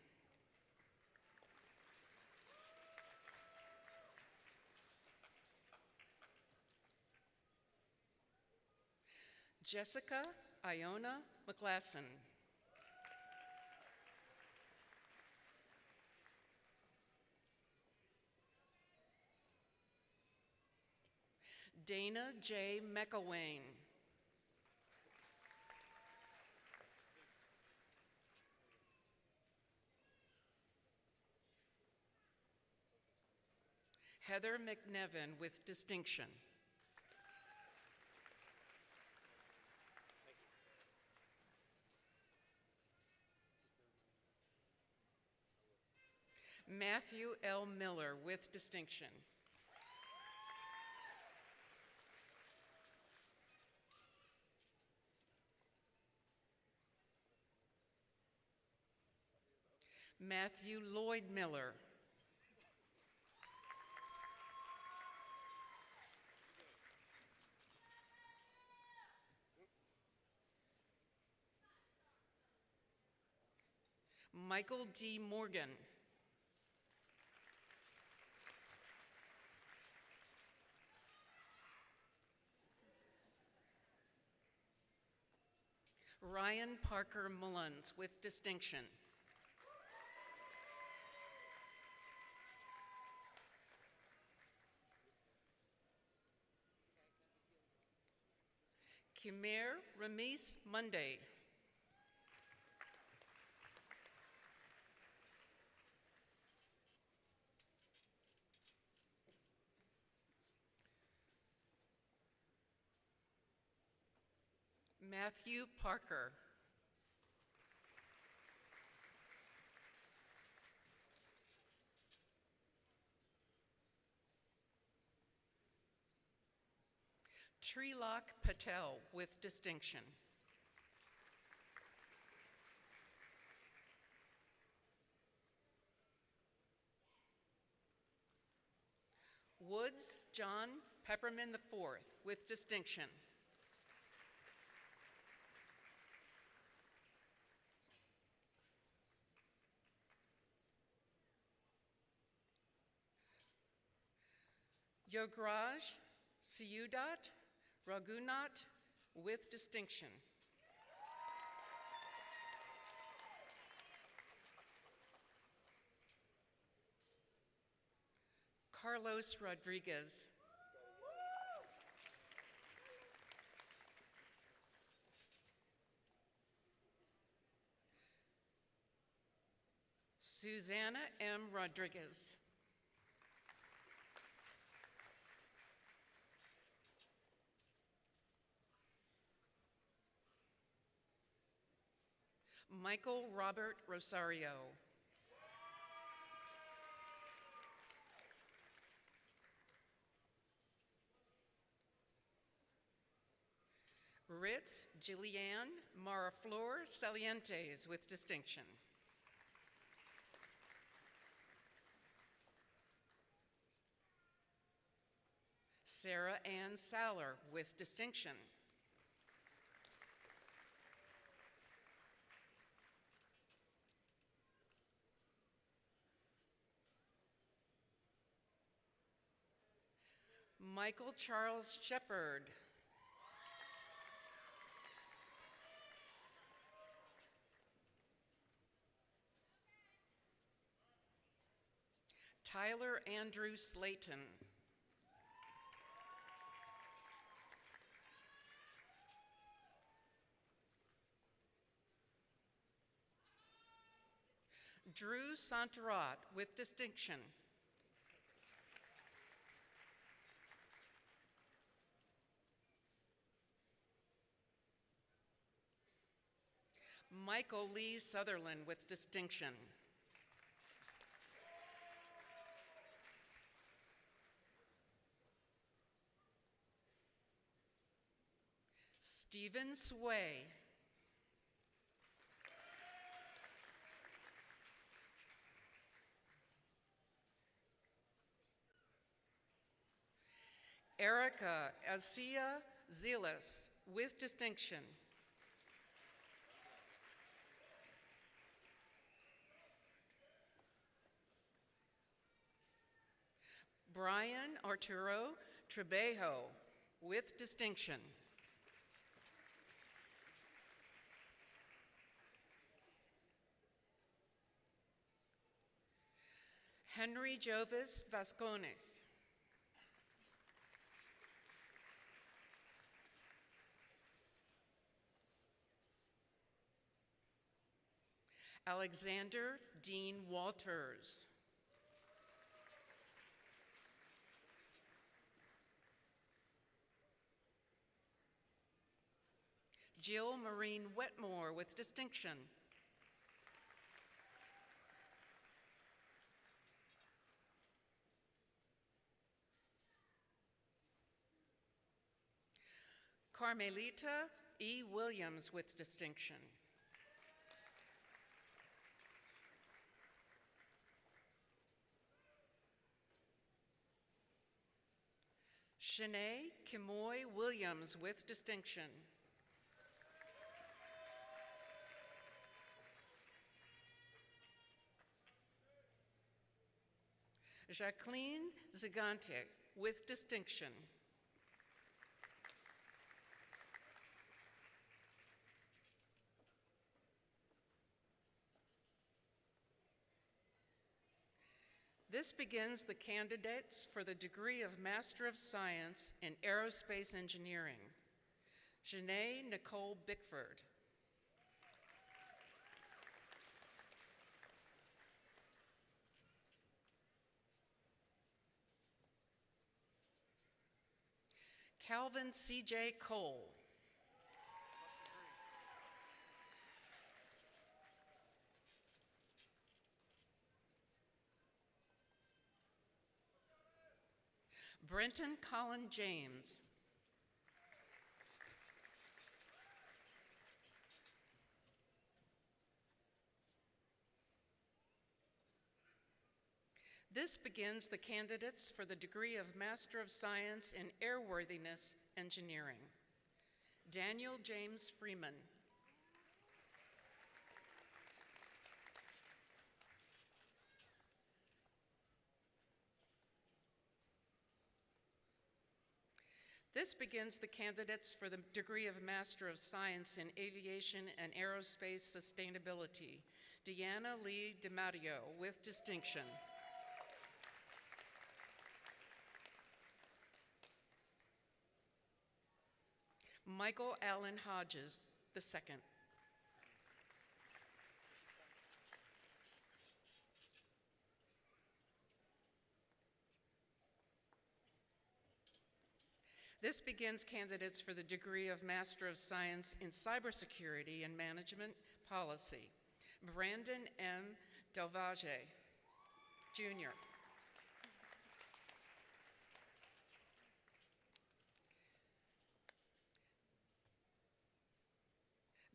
Jessica Iona McLassen. Dana J. McElwain. Heather McNevin with distinction. Matthew L. Miller with distinction. Matthew Lloyd Miller. Michael D. Morgan. Ryan Parker Mullins with distinction. Kimir Ramis Monday. Matthew Parker. Trilok Patel with distinction. Woods John Pepperman IV with distinction. Yograj Siyudat Raghunath with distinction. Carlos Rodriguez. Susanna M. Rodriguez. Michael Robert Rosario. Ritz Jillian Maraflor Salientes with distinction. Sarah Ann Saller with distinction. Michael Charles Shepard. Tyler Andrew Slayton. Drew Santarat with distinction. Michael Lee Sutherland with distinction. Stephen Sway. Erica Asia Zelas with distinction. Brian Arturo Trebejo with distinction. Henry Jovis Vascones. Alexander Dean Walters. Jill Maureen Wetmore with distinction. Carmelita E. Williams with distinction. Shanae Kimoy Williams with distinction. Jacqueline Zigante with distinction. This begins the candidates for the degree of Master of Science in Aerospace Engineering. Janae Nicole Bickford. Calvin C.J. Cole. Brenton Colin James. This begins the candidates for the degree of Master of Science in Airworthiness Engineering. Daniel James Freeman. This begins the candidates for the degree of Master of Science in Aviation and Aerospace Sustainability. Deanna Lee DiMatteo with distinction. Michael Allen Hodges II. This begins candidates for the degree of Master of Science in Cybersecurity and Management Policy. Brandon M. Delvage, Jr.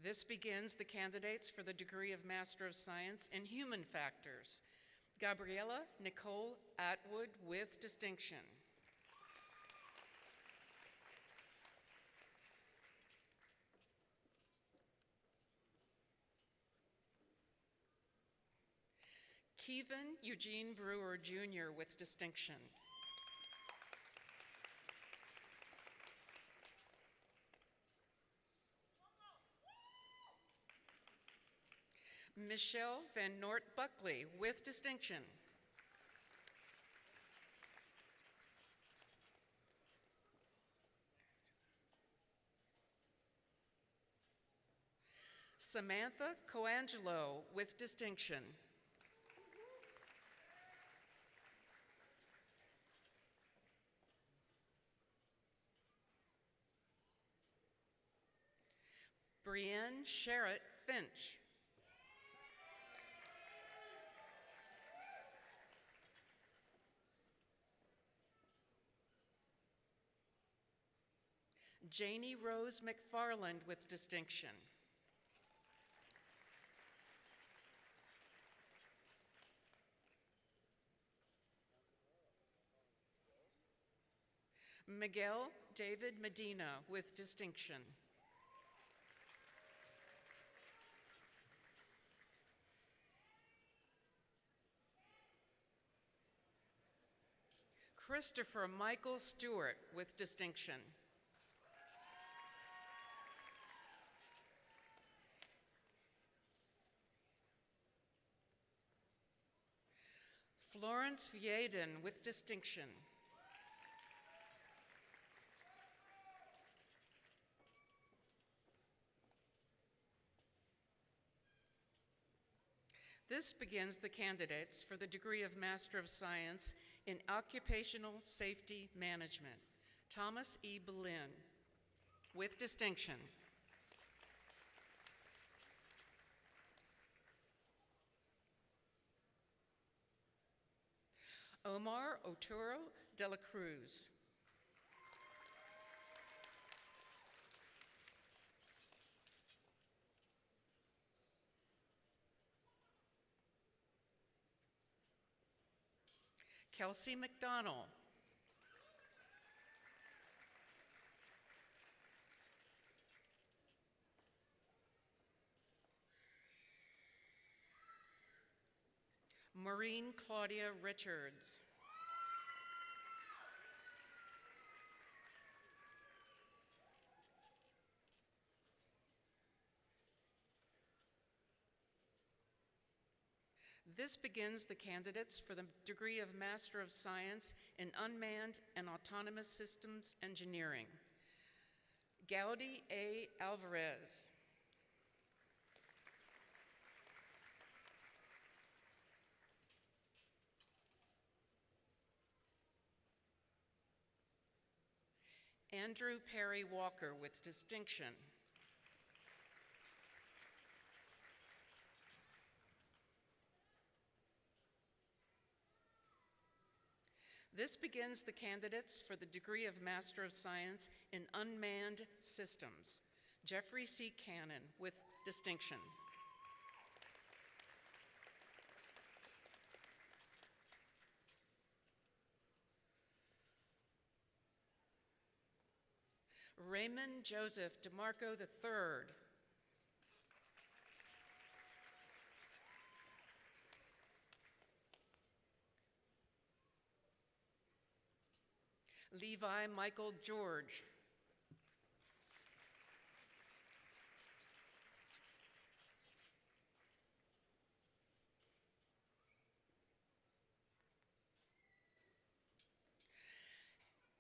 This begins the candidates for the degree of Master of Science in Human Factors. Gabriella Nicole Atwood with distinction. Keevan Eugene Brewer, Jr. with distinction. Michelle Van Nort Buckley with distinction. Samantha Coangelo with distinction. Brienne Sherritt Finch. Janie Rose McFarland with distinction. Miguel David Medina with distinction. Christopher Michael Stewart with distinction. Florence Vieden with distinction. This begins the candidates for the degree of Master of Science in Occupational Safety Management. Thomas E. Boleyn with distinction. Omar Oturo de la Cruz. Kelsey McDonnell. Maureen Claudia Richards. This begins the candidates for the degree of Master of Science in Unmanned and Autonomous Systems Engineering. Gaudi A. Alvarez. Andrew Perry Walker with distinction. This begins the candidates for the degree of Master of Science in Unmanned Systems. Jeffrey C. Cannon with distinction. Raymond Joseph DeMarco III. Levi Michael George.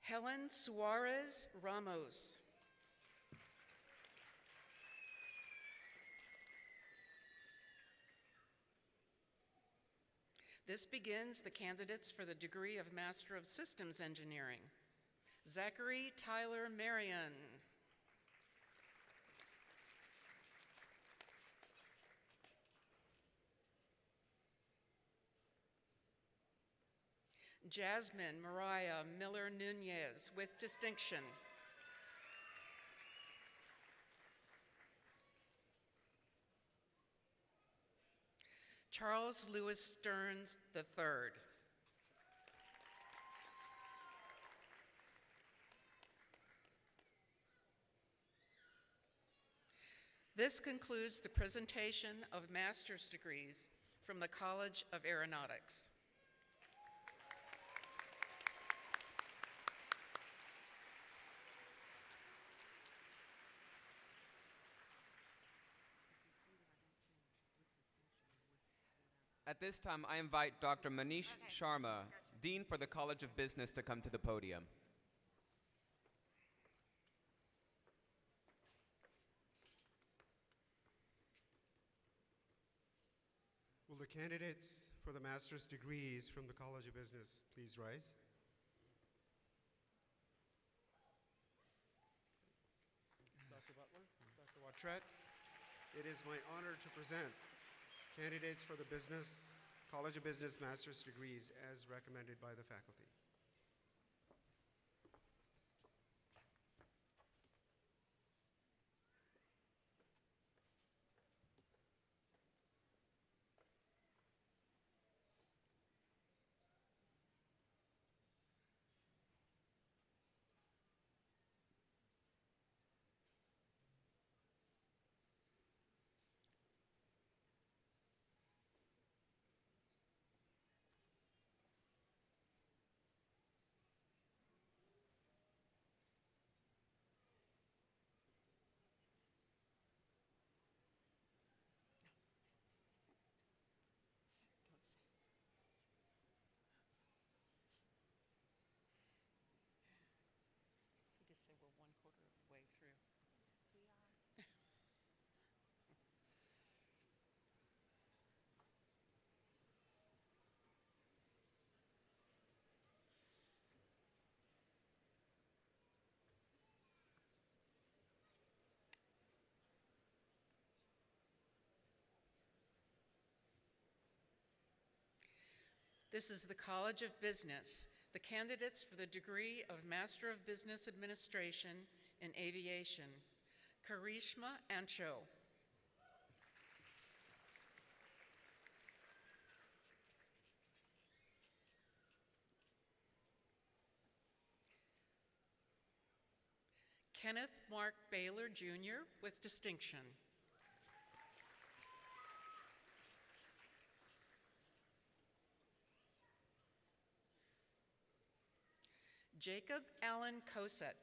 Helen Suarez Ramos. This begins the candidates for the degree of Master of Systems Engineering. Zachary Tyler Marion. Jasmine Mariah Miller Nunez with distinction. Charles Lewis Stearns III. This concludes the presentation of master's degrees from the College of Aeronautics. At this time, I invite Dr. Manish Sharma, Dean for the College of Business, to come to the podium. Will the candidates for the master's degrees from the College of Business please rise? Dr. Butler, Dr. Wattret, it is my honor to present candidates for the College of Business master's degrees as recommended by the faculty. You just say we're 1/4 of the way through. This is the College of Business. The candidates for the degree of Master of Business Administration in Aviation, Karishma Ancho. Kenneth Mark Baylor, Jr. with distinction. Jacob Allen Coset.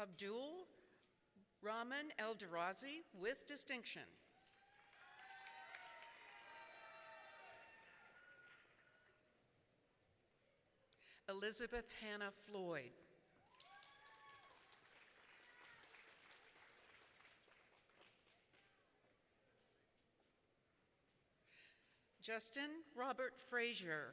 Abdul Rahman Eldarazi with distinction. Elizabeth Hannah Floyd. Justin Robert Frazier.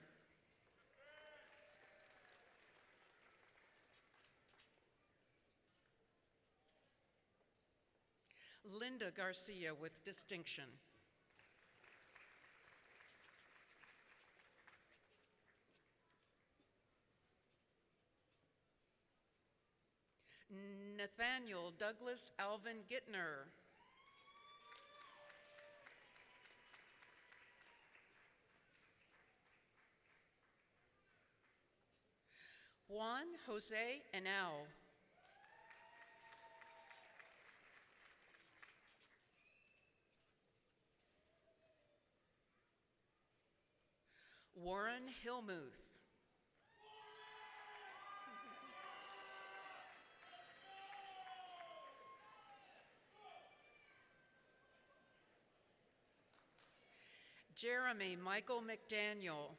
Linda Garcia with distinction. Nathaniel Douglas Alvin Gittner. Juan Jose Henao. Warren Hillmuth. Jeremy Michael McDaniel.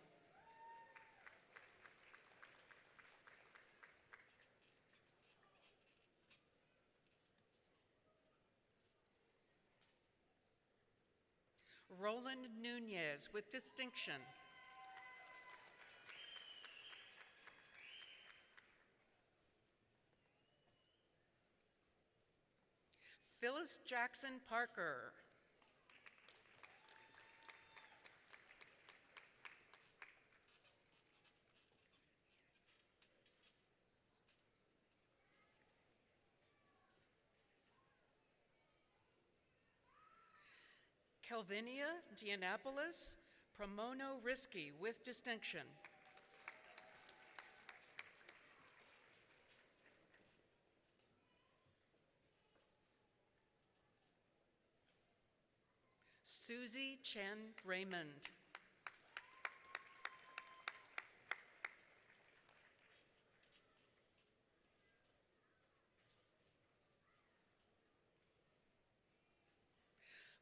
Roland Nunez with distinction. Phyllis Jackson Parker. Kelvinia Dianapolis Pramono Risky with distinction. Susie Chen Raymond.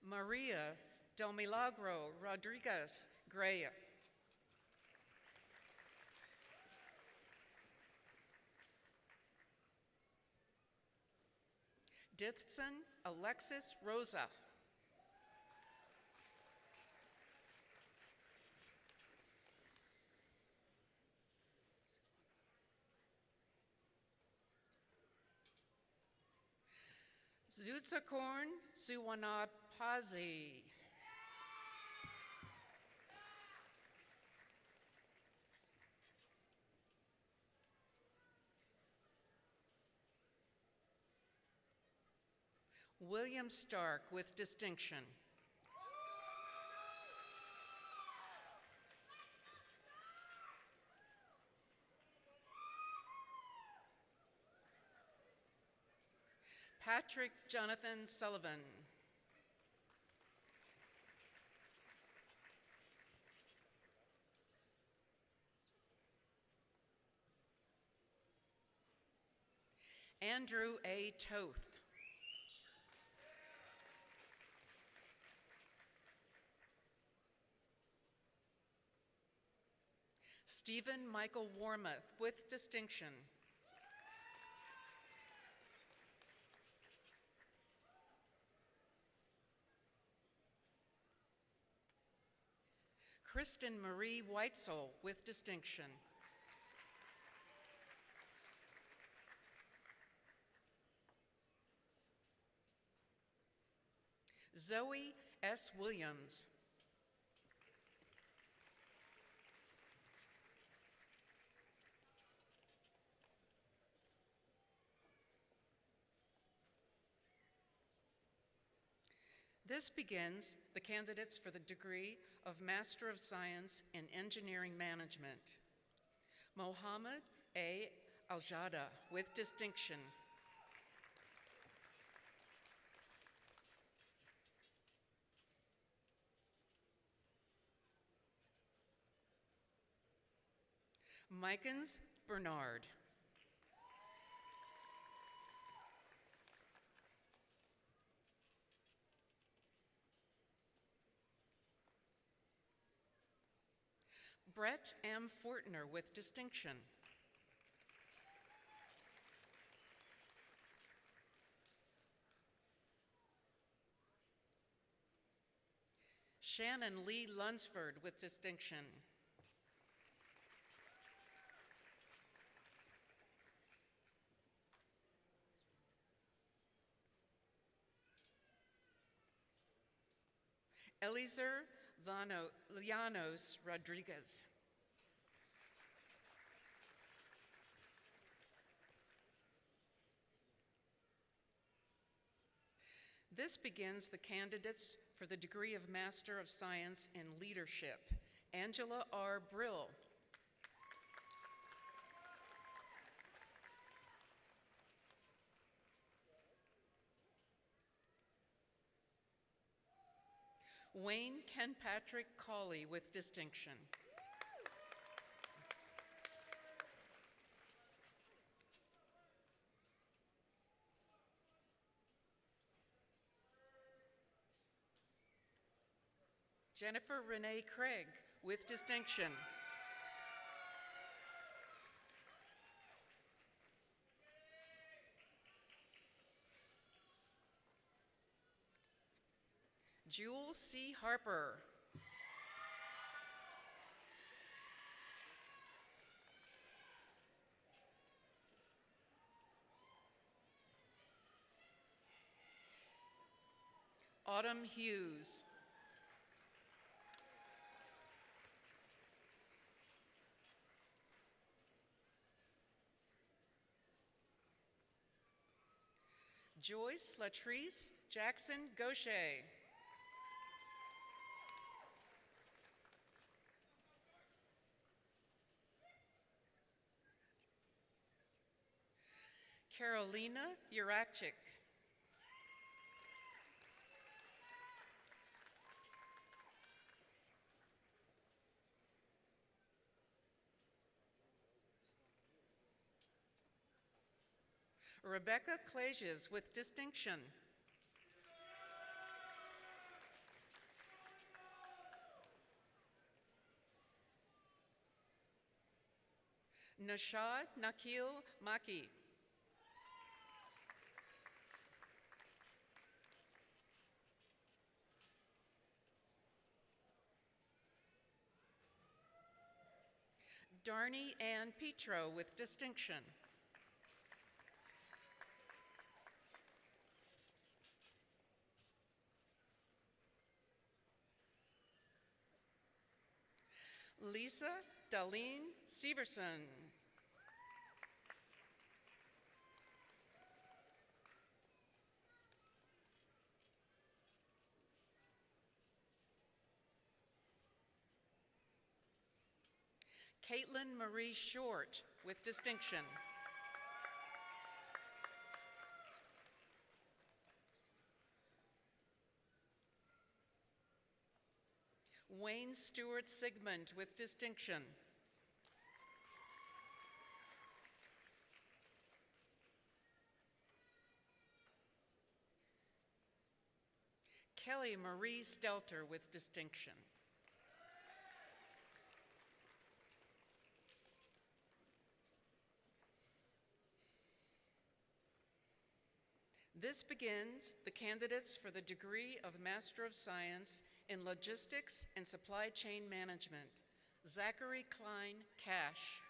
Maria Del Milagro Rodriguez Gray. Dithson Alexis Rosa. Zutsakorn Suwanapazi. William Stark with distinction. Patrick Jonathan Sullivan. Andrew A. Toth. Stephen Michael Warmoth with distinction. Kristen Marie Whitesole with distinction. Zoe S. Williams. This begins the candidates for the degree of Master of Science in Engineering Management. Mohammed A. Aljada with distinction. Mikens Bernard. Brett M. Fortner with distinction. Shannon Lee Lunsford with distinction. Eliezer Llanos Rodriguez. This begins the candidates for the degree of Master of Science in Leadership. Angela R. Brill. Wayne Kenpatrick Cawley with distinction. Jennifer Renee Craig with distinction. Jewel C. Harper. Autumn Hughes. Joyce Latrice Jackson Gaucher. Carolina Urakchik. Rebecca Clages with distinction. Nashad Nakil Maki. Darnie Ann Petro with distinction. Lisa Darlene Severson. Caitlin Marie Short with distinction. Wayne Stewart Sigmund with distinction. Kelly Marie Stelter with distinction. This begins the candidates for the degree of Master of Science in Logistics and Supply Chain Management. Zachary Klein Cash.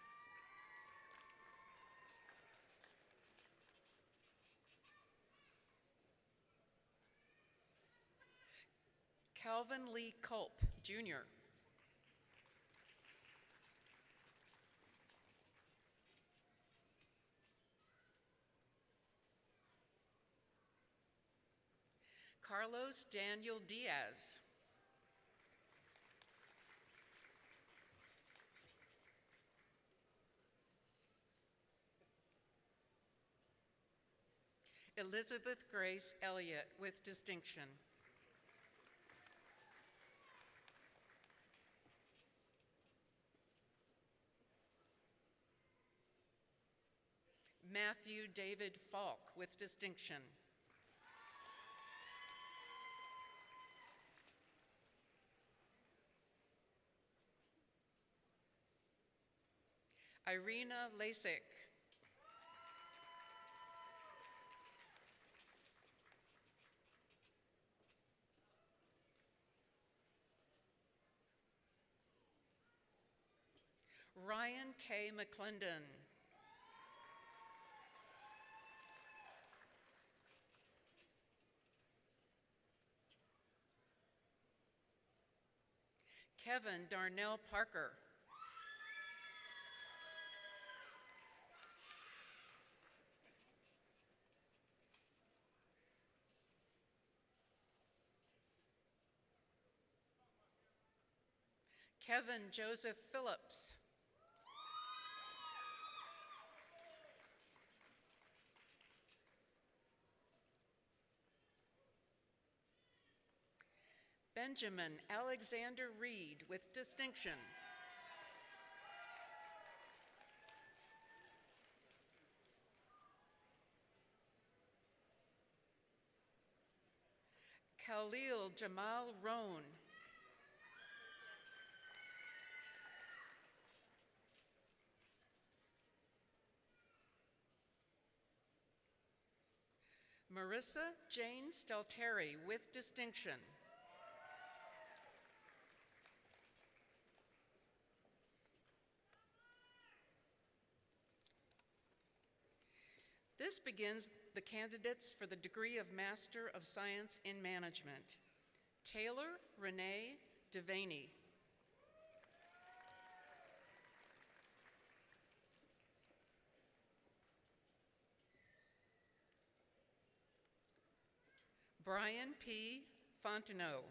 Calvin Lee Culp, Jr. Carlos Daniel Diaz. Elizabeth Grace Elliott with distinction. Matthew David Falk with distinction. Irina Lasik. Ryan K. McClendon. Kevin Darnell Parker. Kevin Joseph Phillips. Benjamin Alexander Reed with distinction. Khalil Jamal Roan. Marissa Jane Stelteri with distinction. This begins the candidates for the degree of Master of Science in Management. Taylor Renee Devaney. Brian P. Fontenot.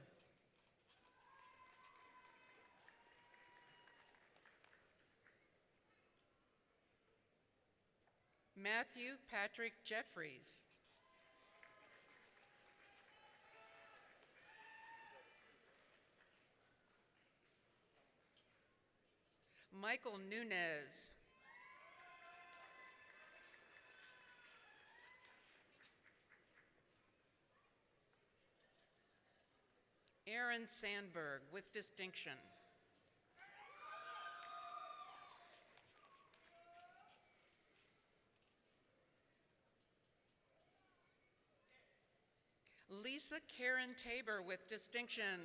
Matthew Patrick Jeffries. Michael Nunez. Aaron Sandberg with distinction. Lisa Karen Tabor with distinction.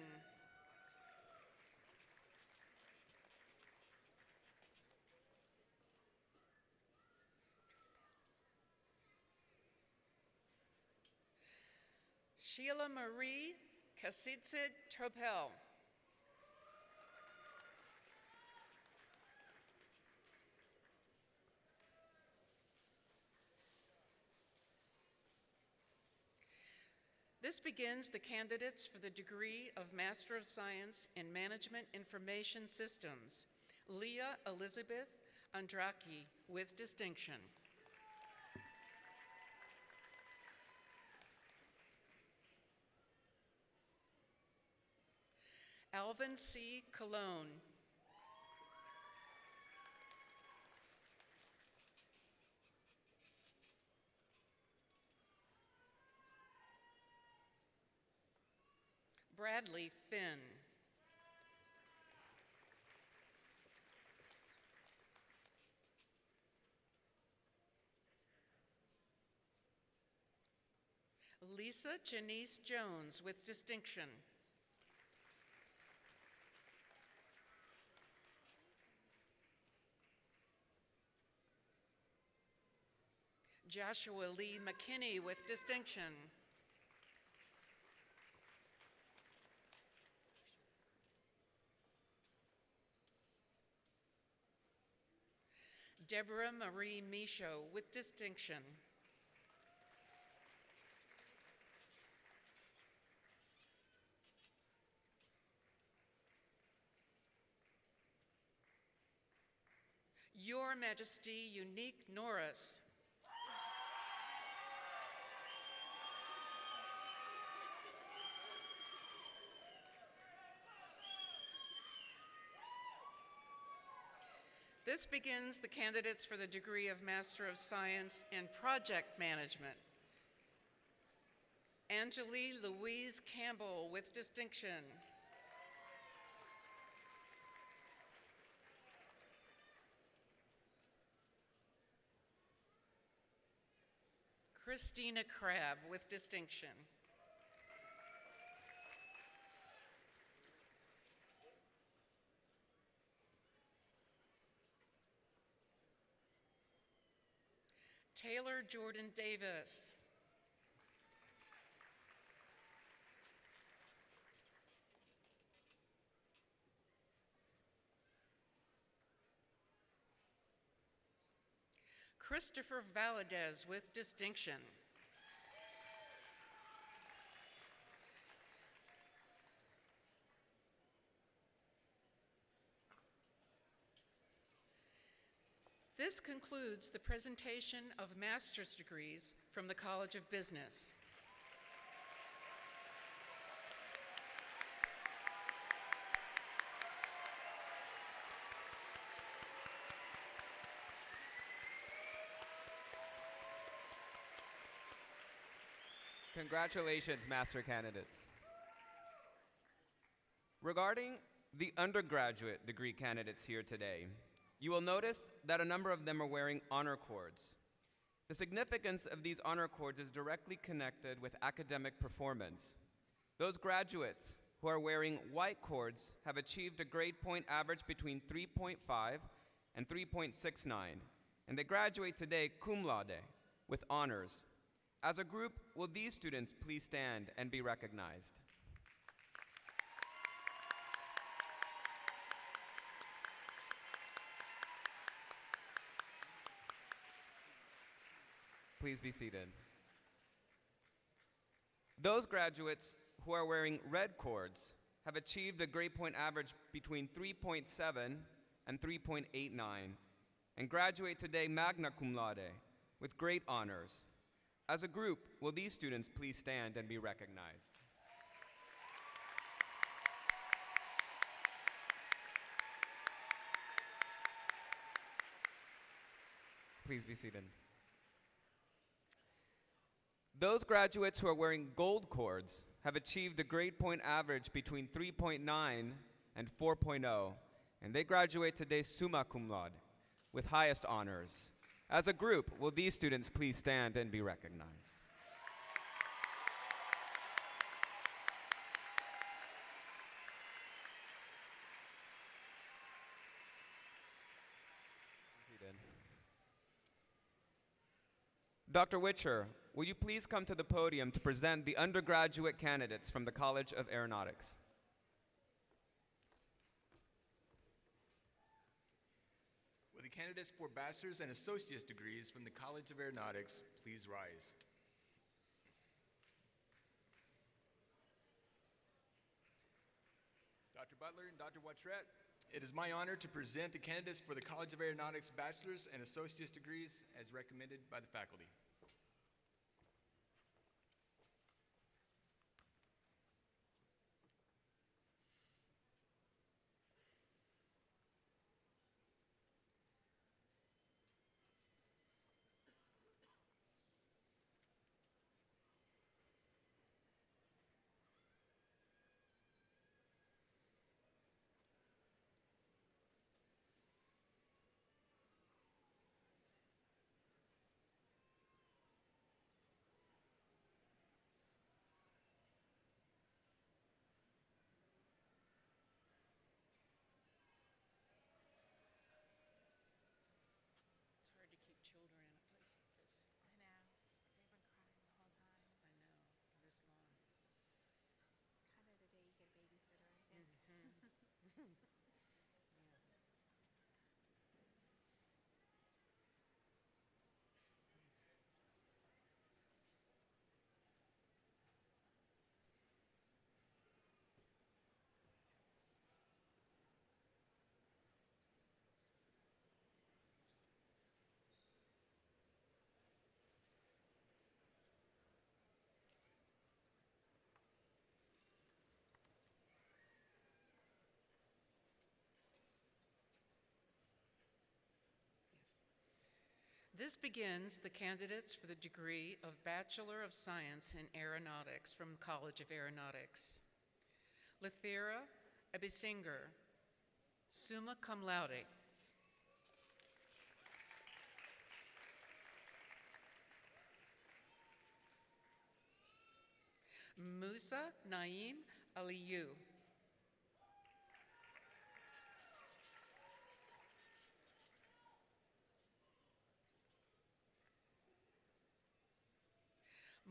Sheila Marie Kasitsid Tropel. This begins the candidates for the degree of Master of Science in Management Information Systems. Leah Elizabeth Andraki with distinction. Alvin C. Cologne. Bradley Finn. Lisa Janice Jones with distinction. Joshua Lee McKinney with distinction. Deborah Marie Michaud with distinction. Your Majesty Unique Norris. This begins the candidates for the degree of Master of Science in Project Management. Angelie Louise Campbell with distinction. Christina Crabb with distinction. Taylor Jordan Davis. Christopher Valadez with distinction. This concludes the presentation of master's degrees from the College of Business. Congratulations, master candidates. Regarding the undergraduate degree candidates here today, you will notice that a number of them are wearing honor cords. The significance of these honor cords is directly connected with academic performance. Those graduates who are wearing white cords have achieved a grade point average between 3.5 and 3.69, and they graduate today cum laude with honors. As a group, will these students please stand and be recognized? Please be seated. Those graduates who are wearing red cords have achieved a grade point average between 3.7 and 3.89 and graduate today magna cum laude with great honors. As a group, will these students please stand and be recognized? Please be seated. Those graduates who are wearing gold cords have achieved a grade point average between 3.9 and 4.0, and they graduate today summa cum laude, with highest honors. As a group, will these students please stand and be recognized? Dr. Witcher, will you please come to the podium to present the undergraduate candidates from the College of Aeronautics? Will the candidates for bachelor's and associate's degrees from the College of Aeronautics please rise? Dr. Butler and Dr. Watret, it is my honor to present the candidates for the College of Aeronautics bachelor's and associate's degrees as recommended by the faculty. It's hard to keep children in a place like this. I know. They've been crying the whole time. I know, this long. It's kind of the day you get a babysitter, I think. This begins the candidates for the degree of Bachelor of Science in Aeronautics from College of Aeronautics. Lethera Ebisinger, summa cum laude. Musa Naim Aliyu.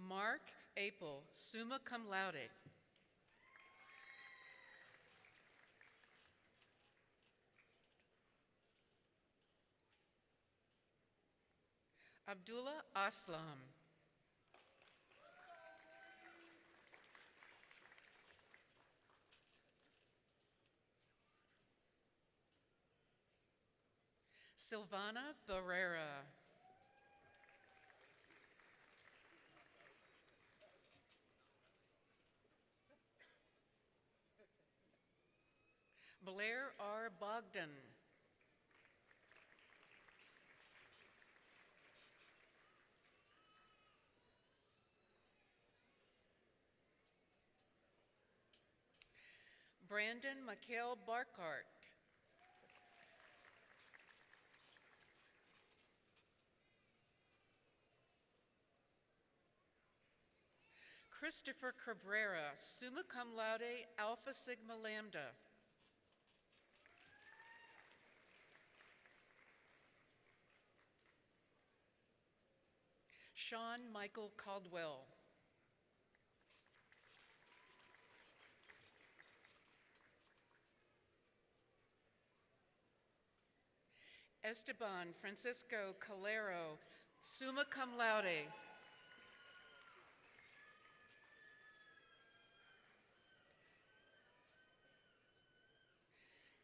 Mark Apel, summa cum laude. Abdullah Aslam. Silvana Barrera. Blair R. Bogdan. Brandon Mikhail Barkart. Christopher Cabrera, summa cum laude, Alpha Sigma Lambda. Sean Michael Caldwell. Esteban Francisco Calero, summa cum laude.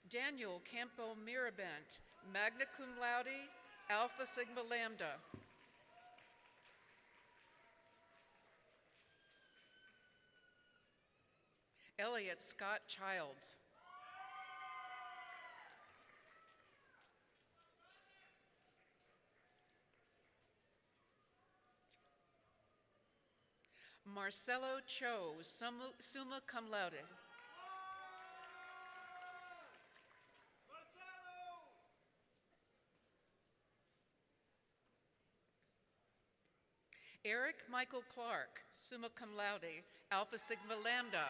Daniel Campo Mirabent, magna cum laude, Alpha Sigma Lambda. Elliot Scott Childs. Marcelo Cho, summa cum laude. Eric Michael Clark, summa cum laude, Alpha Sigma Lambda.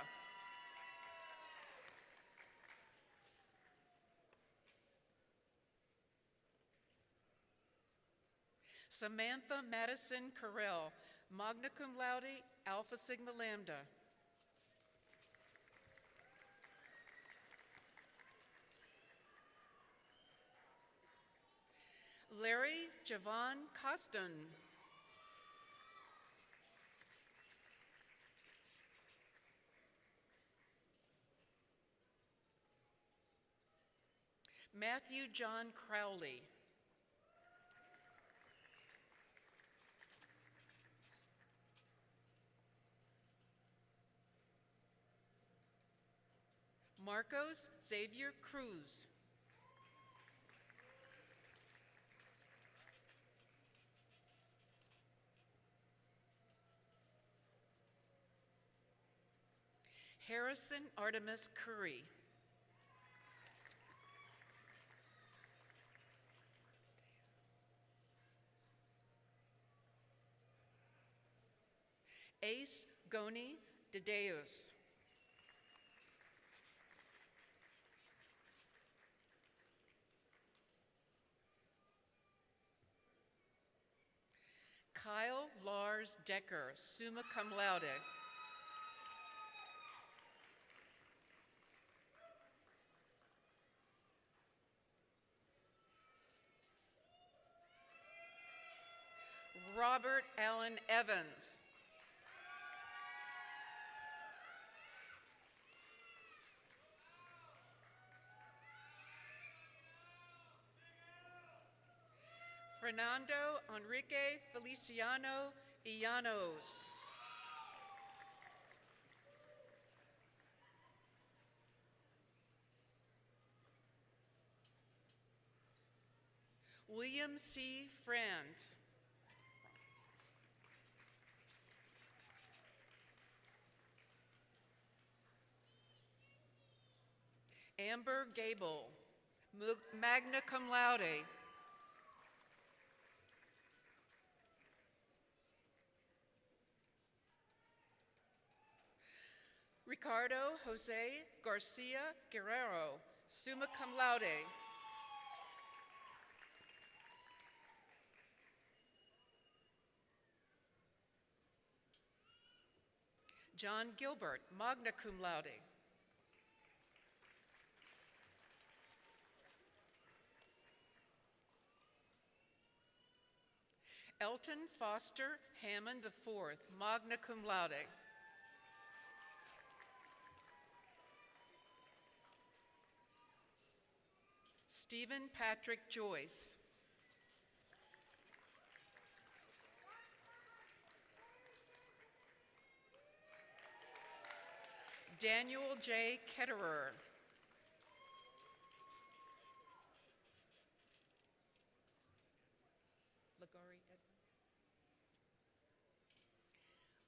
Samantha Madison Carell, magna cum laude, Alpha Sigma Lambda. Larry Javon Coston. Matthew John Crowley. Marcos Xavier Cruz. Harrison Artemis Curry. Ace Goni de Deus. Kyle Lars Decker, summa cum laude. Robert Allen Evans. Fernando Enrique Feliciano Illanos. William C. Franz. Amber Gable, magna cum laude. Ricardo Jose Garcia Guerrero, summa cum laude. John Gilbert, magna cum laude. Elton Foster Hammond IV, magna cum laude. Stephen Patrick Joyce. Daniel J. Ketterer.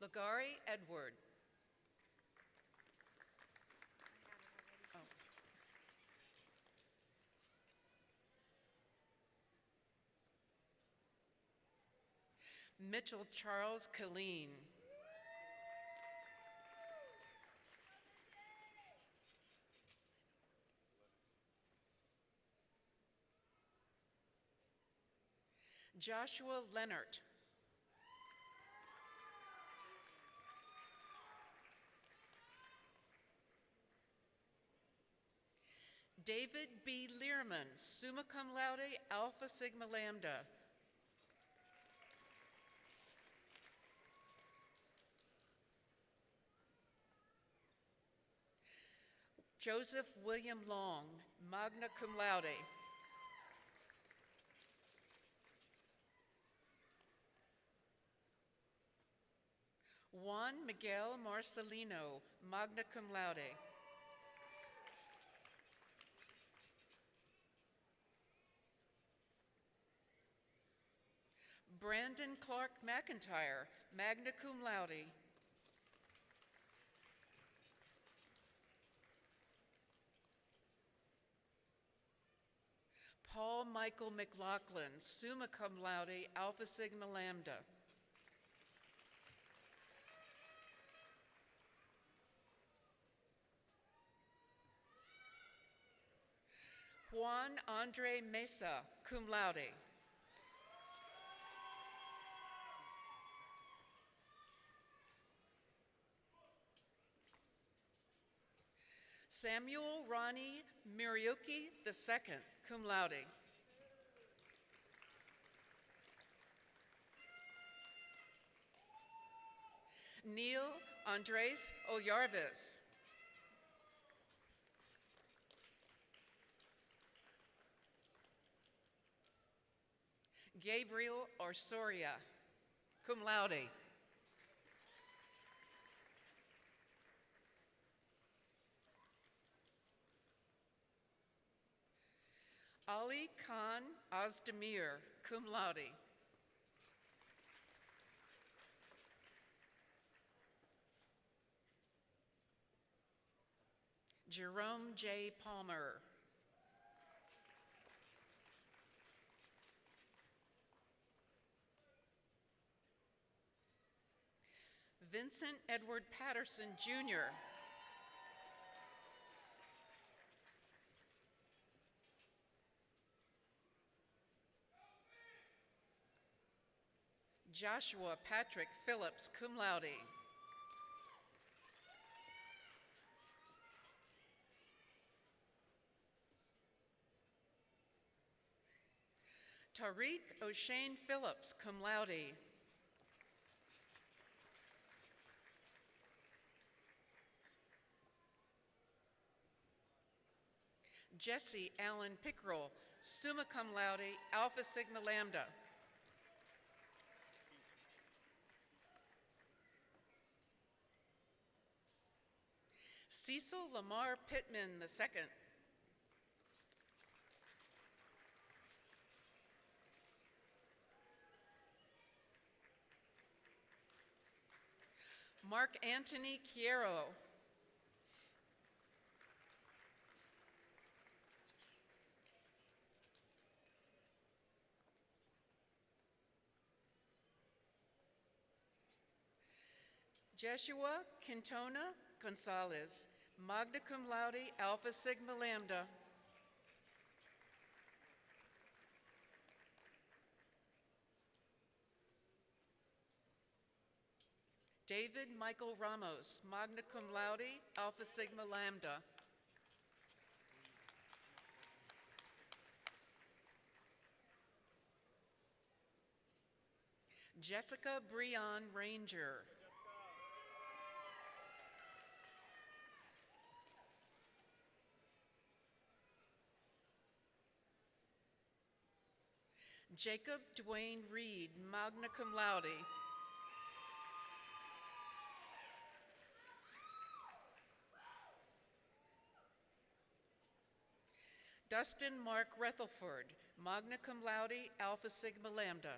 Lagari Edward. Oh. Mitchell Charles Killeen. Joshua Leonard. David B. Learman, summa cum laude, Alpha Sigma Lambda. Joseph William Long, magna cum laude. Juan Miguel Marcelino, magna cum laude. Brandon Clark McIntyre, magna cum laude. Michael McLaughlin, summa cum laude, Alpha Sigma Lambda. Juan Andre Mesa, cum laude. Samuel Ronnie Miriuki II, cum laude. Neil Andres Oyarvis. Gabriel Orsoria, cum laude. Ali Khan Ozdemir, cum laude. Jerome J. Palmer. Vincent Edward Patterson, Jr. Joshua Patrick Phillips, cum laude. Tariq O'Shane Phillips, cum laude. Jesse Allen Pickrell, summa cum laude, Alpha Sigma Lambda. Cecil Lamar Pittman II. Mark Anthony Quiero. Jeshua Quintona Gonzalez, magna cum laude, Alpha Sigma Lambda. David Michael Ramos, magna cum laude, Alpha Sigma Lambda. Jessica Breon Ranger. Jacob Dwayne Reed, magna cum laude. Dustin Mark Rethelford, magna cum laude, Alpha Sigma Lambda.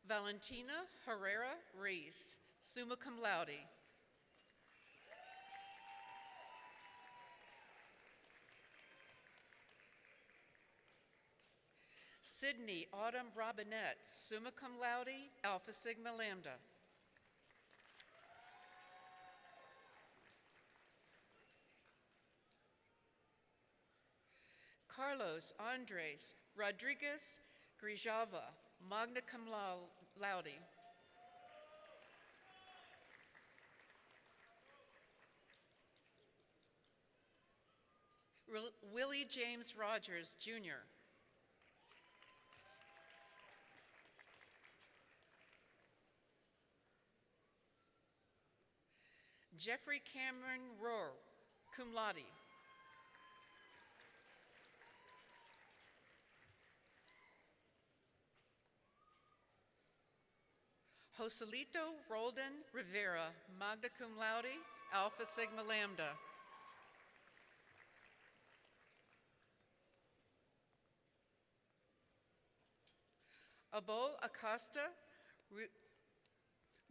Valentina Herrera Reese, summa cum laude. Sydney Autumn Robinette, summa cum laude, Alpha Sigma Lambda. Carlos Andres Rodriguez Grijava, magna cum laude. Willie James Rogers, Jr. Jeffrey Cameron Rohr, cum laude. Joselito Roldan Rivera, magna cum laude, Alpha Sigma Lambda. Abol Acosta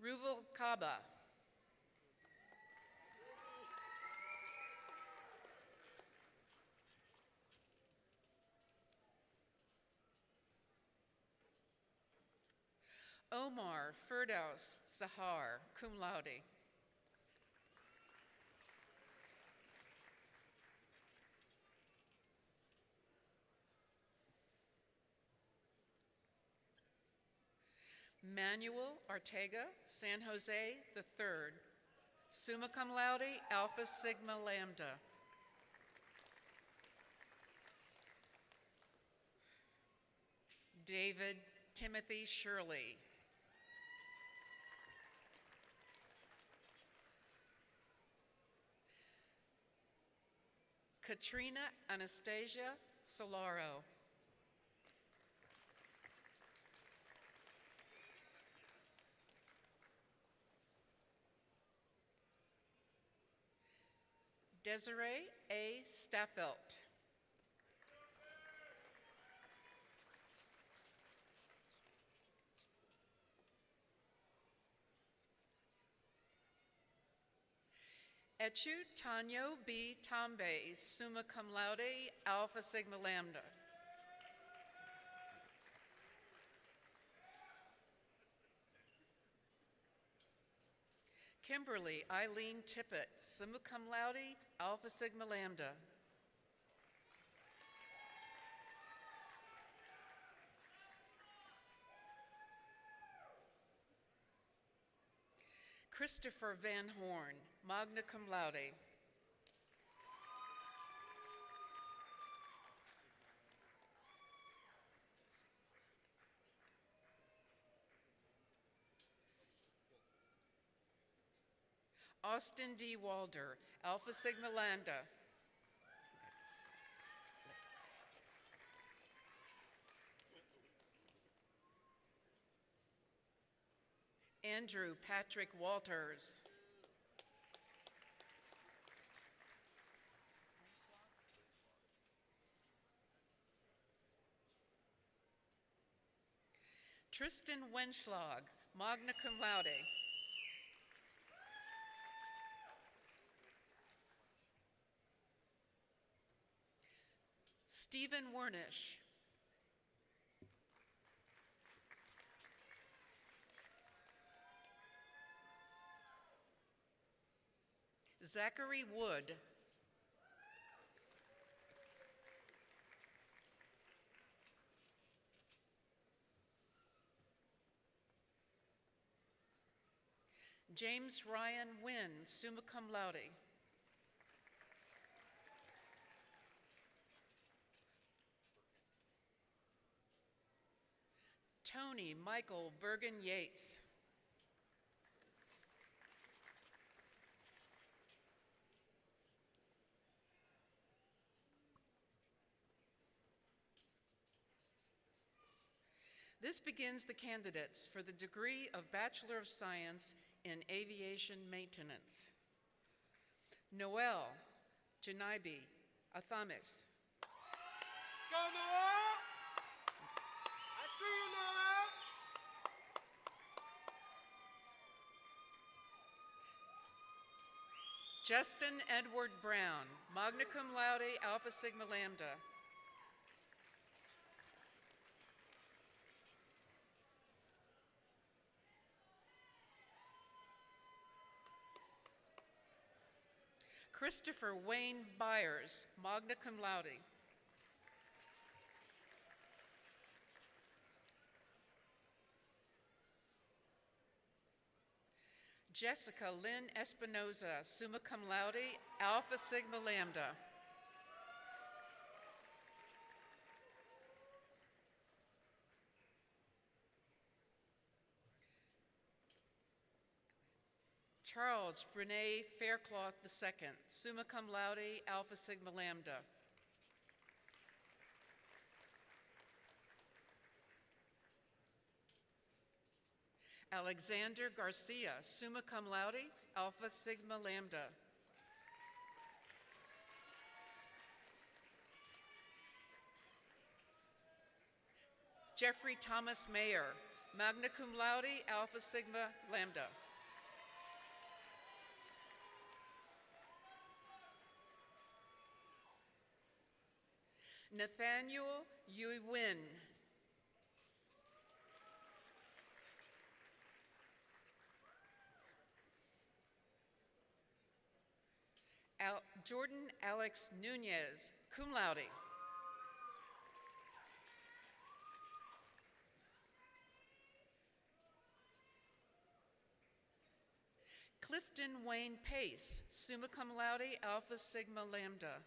Ruvalcaba. Omar Firdaus Sahar, cum laude. Manuel Ortega San Jose III, summa cum laude, Alpha Sigma Lambda. David Timothy Shirley. Katrina Anastasia Solaro. Desiree A. Staffelt. Echu Tanyo B. Tambe, summa cum laude, Alpha Sigma Lambda. Kimberly Eileen Tippett, summa cum laude, Alpha Sigma Lambda. Christopher Van Horn, magna cum laude. Austin D. Walder, Alpha Sigma Lambda. Andrew Patrick Walters. Tristan Wenschlag, magna cum laude. Stephen Wernish. Zachary Wood. James Ryan Wynn, summa cum laude. Tony Michael Bergen Yates. This begins the candidates for the degree of Bachelor of Science in Aviation Maintenance. Noel Janaibi Athamis. Go Noel! I see you, Noel! Justin Edward Brown, magna cum laude, Alpha Sigma Lambda. Christopher Wayne Byers, magna cum laude. Jessica Lynn Espinoza, summa cum laude, Alpha Sigma Lambda. Charles Rene Faircloth II, summa cum laude, Alpha Sigma Lambda. Alexander Garcia, summa cum laude, Alpha Sigma Lambda. Jeffrey Thomas Mayer, magna cum laude, Alpha Sigma Lambda. Nathaniel Yui Win. Jordan Alex Nunez, cum laude. Clifton Wayne Pace, summa cum laude, Alpha Sigma Lambda.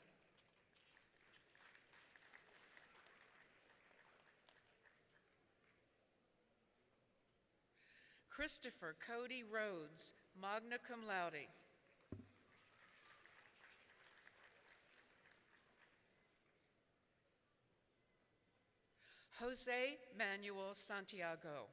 Christopher Cody Rhodes, magna cum laude. Jose Manuel Santiago.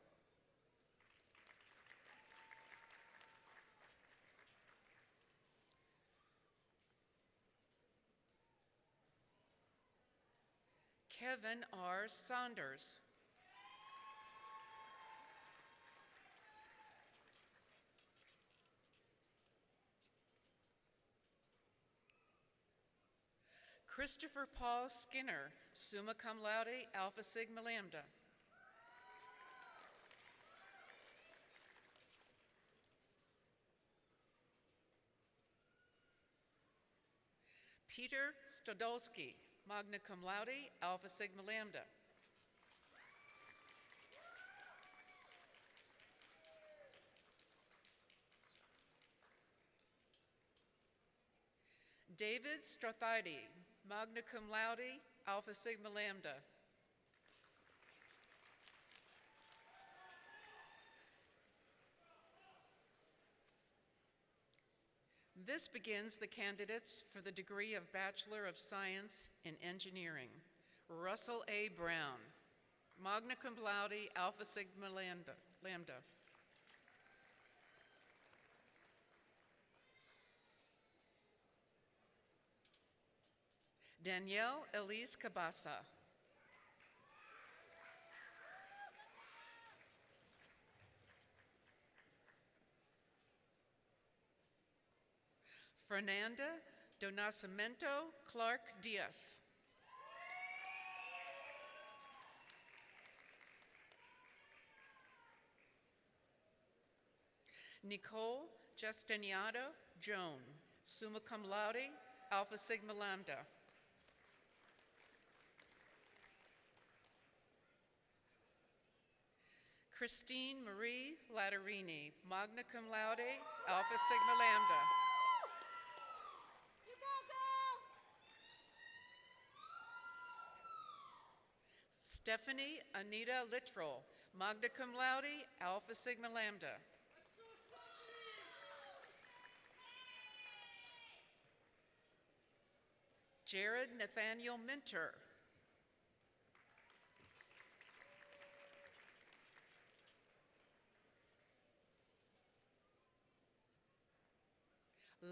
Kevin R. Saunders. Christopher Paul Skinner, summa cum laude, Alpha Sigma Lambda. Peter Stodolski, magna cum laude, Alpha Sigma Lambda. David Strothaide, magna cum laude, Alpha Sigma Lambda. This begins the candidates for the degree of Bachelor of Science in Engineering. Russell A. Brown, magna cum laude, Alpha Sigma Lambda. Danielle Elise Cabasa. Fernanda Donacimento Clark Diaz. Nicole Justiniano Joan, summa cum laude, Alpha Sigma Lambda. Christine Marie Latterini, magna cum laude, Alpha Sigma Lambda. You go, girl! Stephanie Anita Littrell, magna cum laude, Alpha Sigma Lambda. Jared Nathaniel Minter.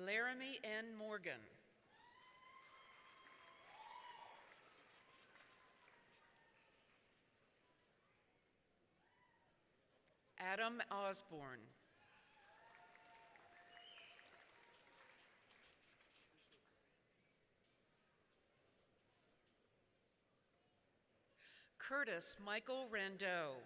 Laramie N. Morgan. Adam Osborne. Curtis Michael Rando.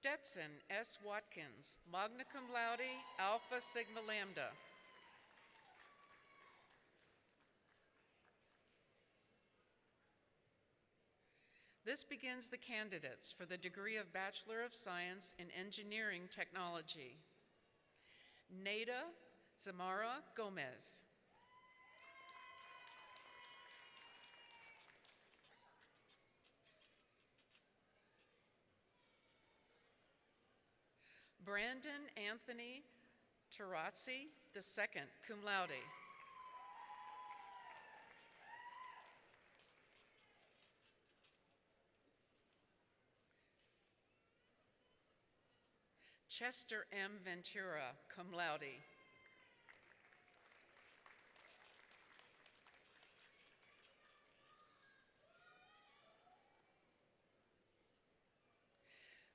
Stetson S. Watkins, magna cum laude, Alpha Sigma Lambda. This begins the candidates for the degree of Bachelor of Science in Engineering Technology. Nada Zamara Gomez. Brandon Anthony Tarazzi II, cum laude. Chester M. Ventura, cum laude.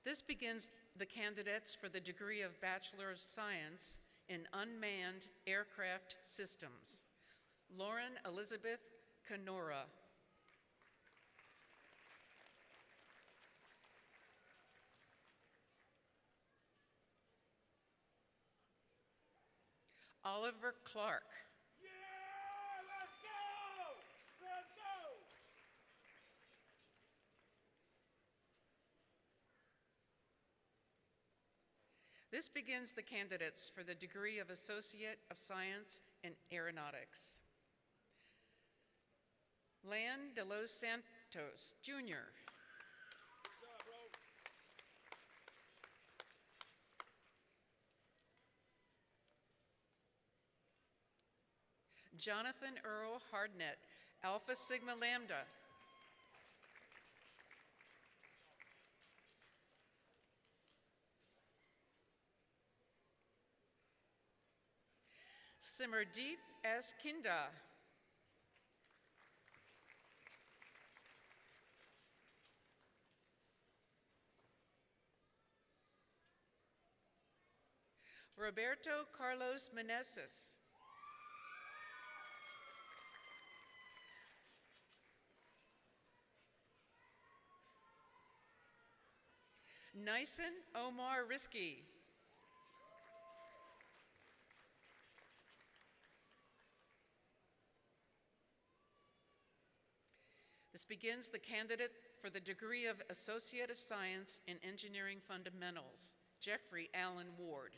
This begins the candidates for the degree of Bachelor of Science in Unmanned Aircraft Systems. Lauren Elizabeth Canora. Oliver Clark. Yeah, let's go! Let's go! This begins the candidates for the degree of Associate of Science in Aeronautics. Lan de los Santos, Jr. Good job, bro. Jonathan Earl Hardnett, Alpha Sigma Lambda. Simerdeep S. Kinda. Roberto Carlos Meneses. Nyson Omar Risky. This begins the candidate for the degree of Associate of Science in Engineering Fundamentals, Jeffrey Allen Ward.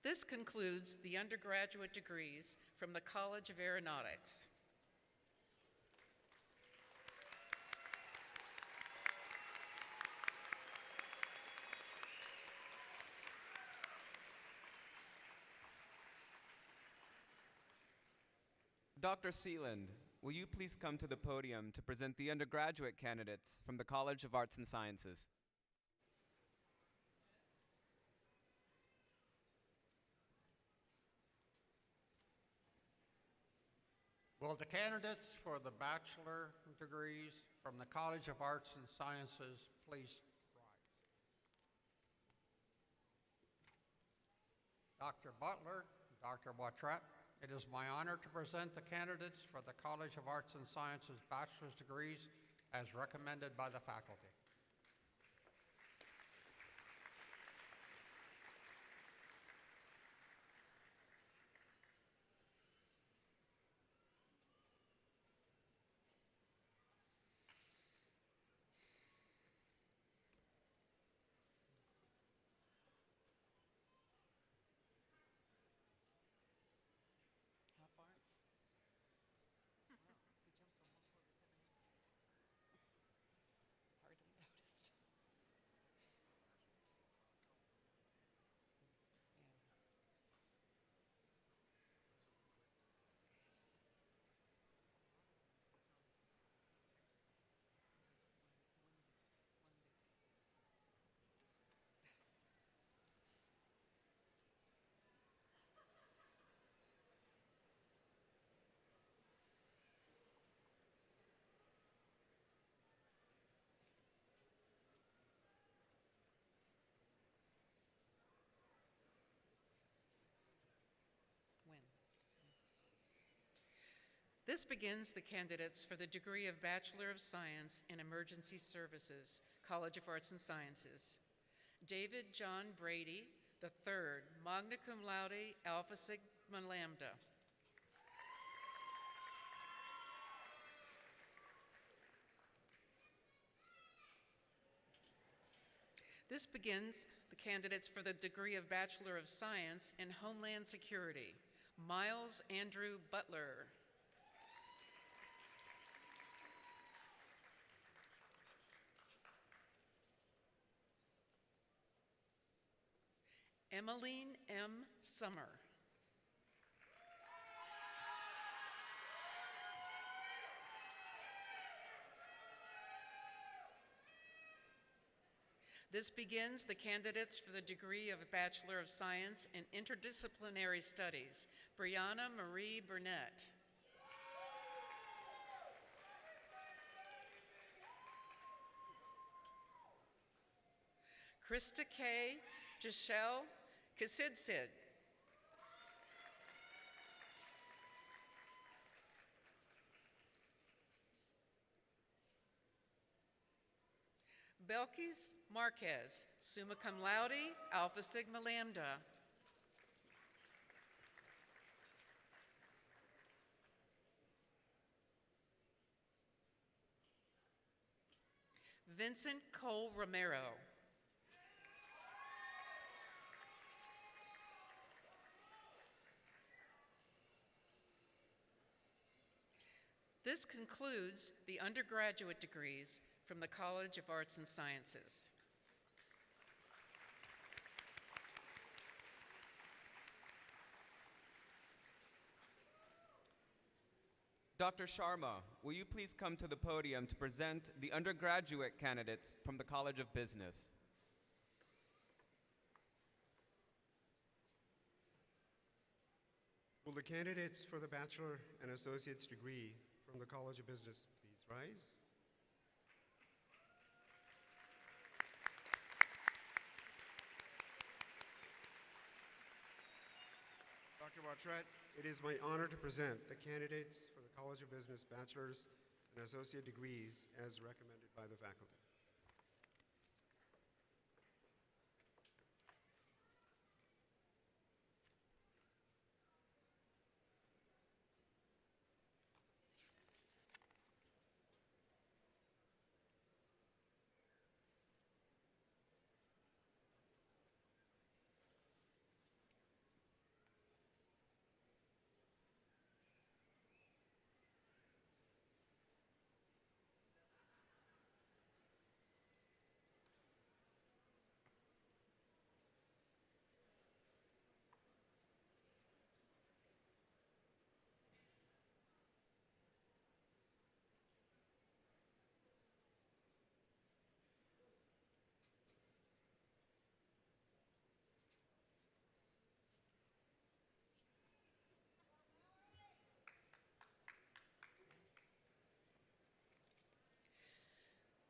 This concludes the undergraduate degrees from the College of Aeronautics. Dr. Seeland, will you please come to the podium to present the undergraduate candidates from the College of Arts and Sciences? Will the candidates for the bachelor degrees from the College of Arts and Sciences please rise? Dr. Butler, Dr. Watret, it is my honor to present the candidates for the College of Arts and Sciences bachelor's degrees as recommended by the faculty. This begins the candidates for the degree of Bachelor of Science in Emergency Services, College of Arts and Sciences. David John Brady, III, magna cum laude, Alpha Sigma Lambda. This begins the candidates for the degree of Bachelor of Science in Homeland Security, Miles Andrew Butler. Emmeline M. Summer. This begins the candidates for the degree of Bachelor of Science in Interdisciplinary Studies, Brianna Marie Burnett. Krista K. Giselle Kasidsid. Belkis Marquez, summa cum laude, Alpha Sigma Lambda. Vincent Cole Romero. This concludes the undergraduate degrees from the College of Arts and Sciences. Dr. Sharma, will you please come to the podium to present the undergraduate candidates from the College of Business? Will the candidates for the bachelor and associate's degree from the College of Business please rise? Dr. Bartrett, it is my honor to present the candidates for the College of Business bachelor's and associate degrees as recommended by the faculty.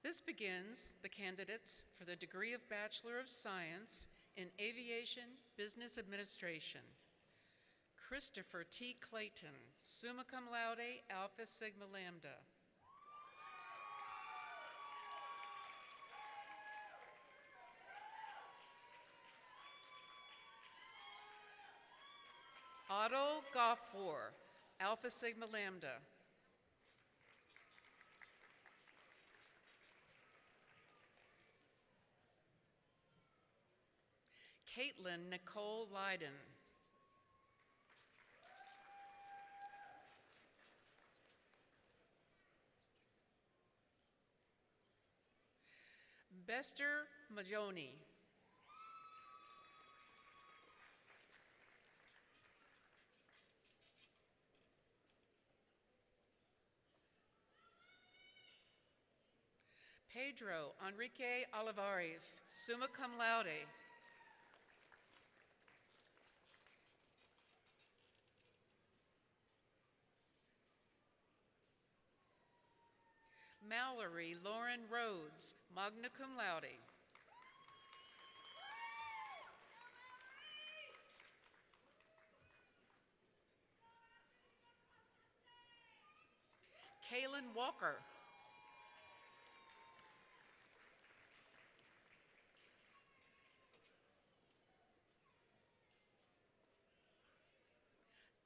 This begins the candidates for the degree of Bachelor of Science in Aviation Business Administration. Christopher T. Clayton, summa cum laude, Alpha Sigma Lambda. Otto Goffor, Alpha Sigma Lambda. Caitlin Nicole Leiden. Bester Majoni. Pedro Enrique Olivares, summa cum laude. Mallory Lauren Rhodes, magna cum laude. Kaylin Walker.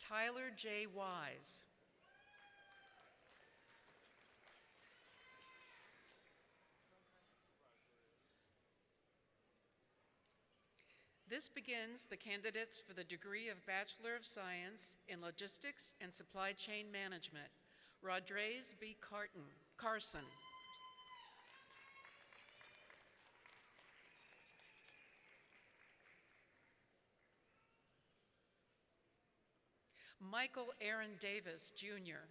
Tyler J. Wise. This begins the candidates for the degree of Bachelor of Science in Logistics and Supply Chain Management. Rodriguez B. Carson. Michael Aaron Davis, Jr.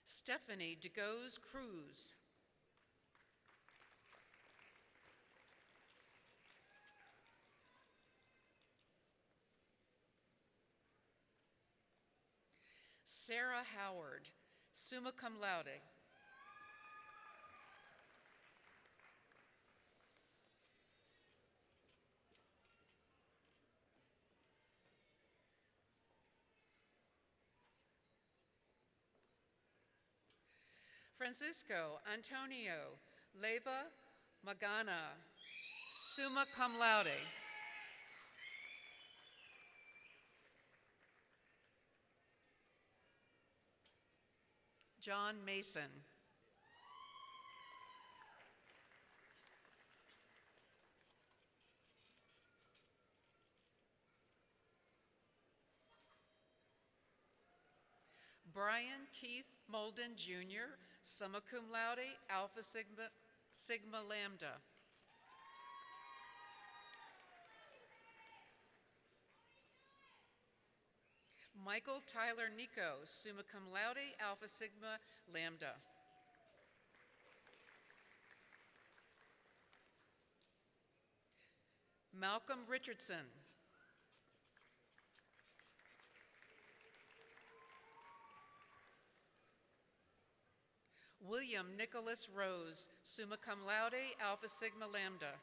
Stephanie DeGoes Cruz. Sarah Howard, summa cum laude. Francisco Antonio Leva Magana, summa cum laude. John Mason. Brian Keith Molden Jr., summa cum laude, Alpha Sigma Lambda. Michael Tyler Nico, summa cum laude, Alpha Sigma Lambda. Malcolm Richardson. William Nicholas Rose, summa cum laude, Alpha Sigma Lambda.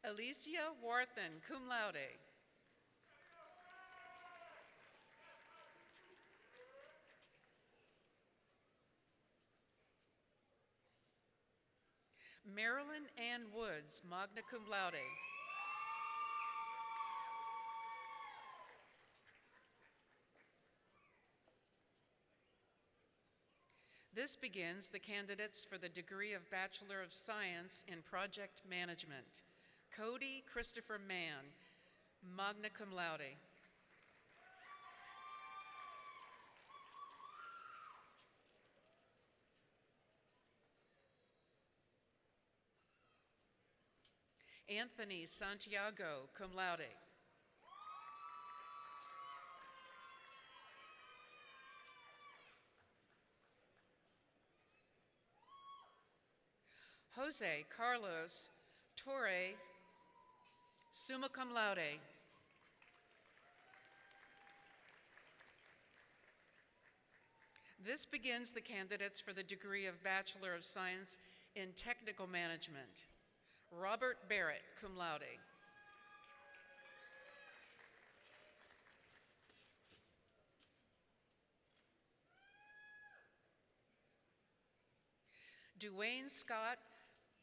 Alicia Warthen, cum laude. Marilyn Ann Woods, magna cum laude. This begins the candidates for the degree of Bachelor of Science in Project Management. Cody Christopher Mann, magna cum laude. Anthony Santiago, cum laude. Jose Carlos Torre, summa cum laude. This begins the candidates for the degree of Bachelor of Science in Technical Management. Robert Barrett, cum laude. Duane Scott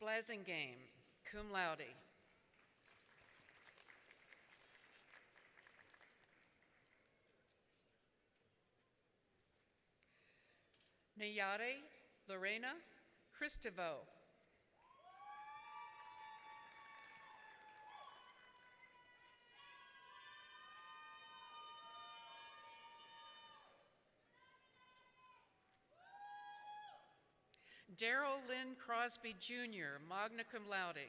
Blasingame, cum laude. Nayade Lorena Cristovo. Darrell Lynn Crosby Jr., magna cum laude.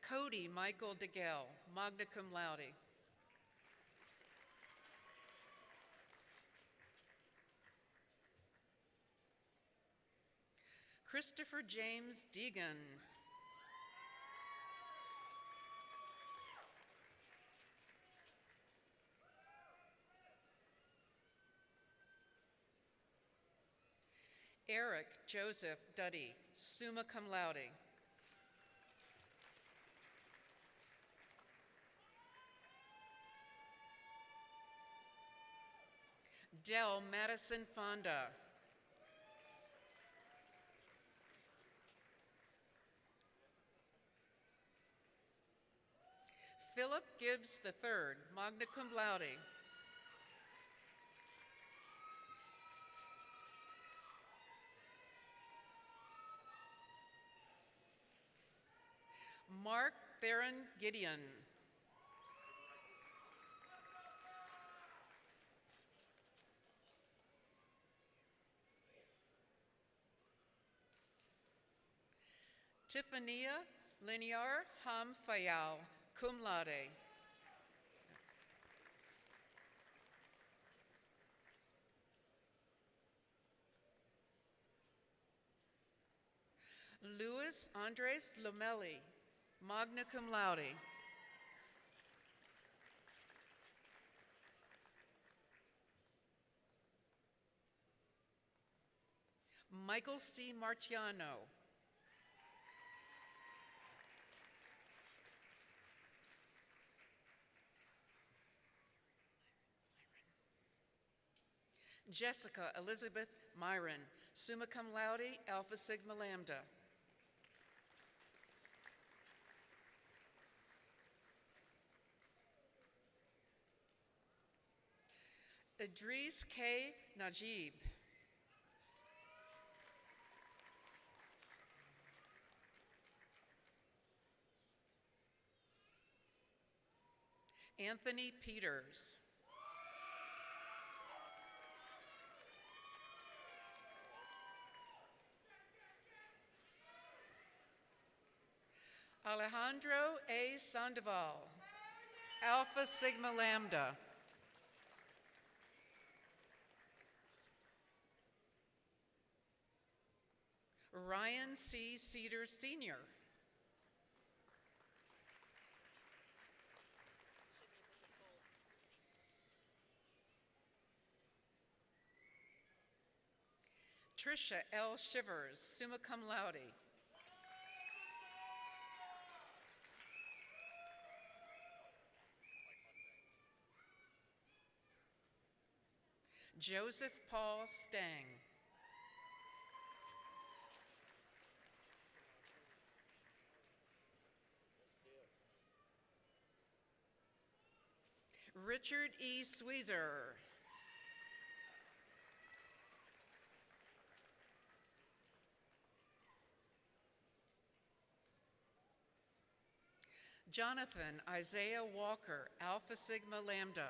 Cody Michael DeGale, magna cum laude. Christopher James Deegan. Eric Joseph Duddy, summa cum laude. Dell Madison Fonda. Philip Gibbs III, magna cum laude. Mark Theron Gideon. Tiffania Linear Ham Fayal, cum laude. Luis Andres Lomelli, magna cum laude. Michael C. Marciano. Jessica Elizabeth Myron, summa cum laude, Alpha Sigma Lambda. Idris K. Najib. Anthony Peters. Alejandro A. Sandoval, Alpha Sigma Lambda. Ryan C. Cedar Sr. Trisha L. Shivers, summa cum laude. Joseph Paul Stang. Richard E. Sweezer. Jonathan Isaiah Walker, Alpha Sigma Lambda.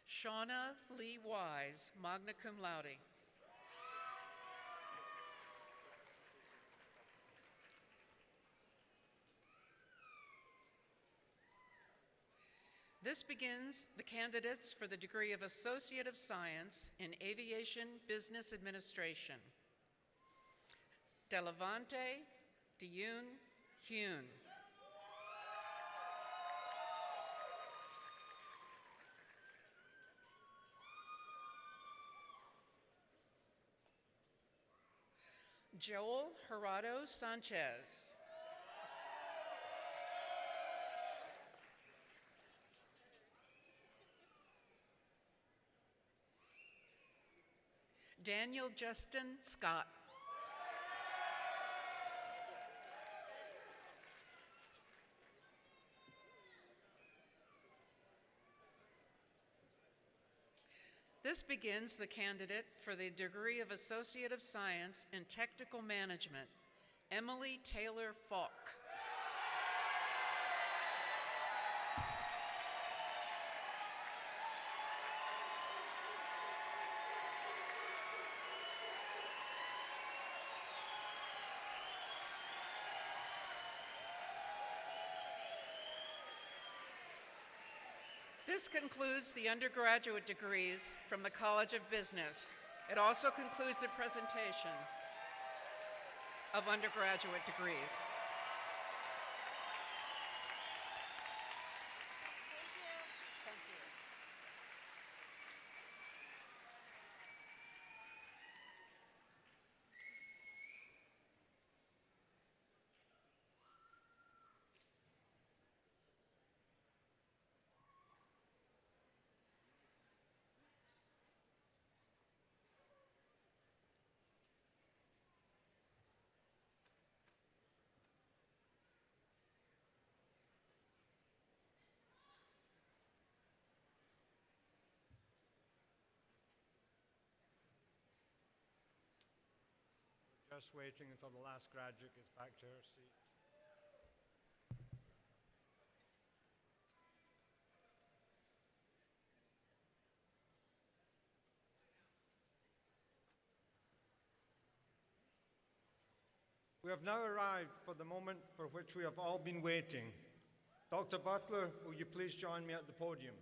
Shauna Lee Wise, magna cum laude. This begins the candidates for the degree of Associate of Science in Aviation Business Administration. Delavante Diyun Hyun. Joel Gerardo Sanchez. Daniel Justin Scott. This begins the candidate for the degree of Associate of Science in Technical Management, Emily Taylor Falk. This concludes the undergraduate degrees from the College of Business. It also concludes the presentation of undergraduate degrees. Just waiting until the last graduate gets back to her seat. We have now arrived for the moment for which we have all been waiting. Dr. Butler, will you please join me at the podium?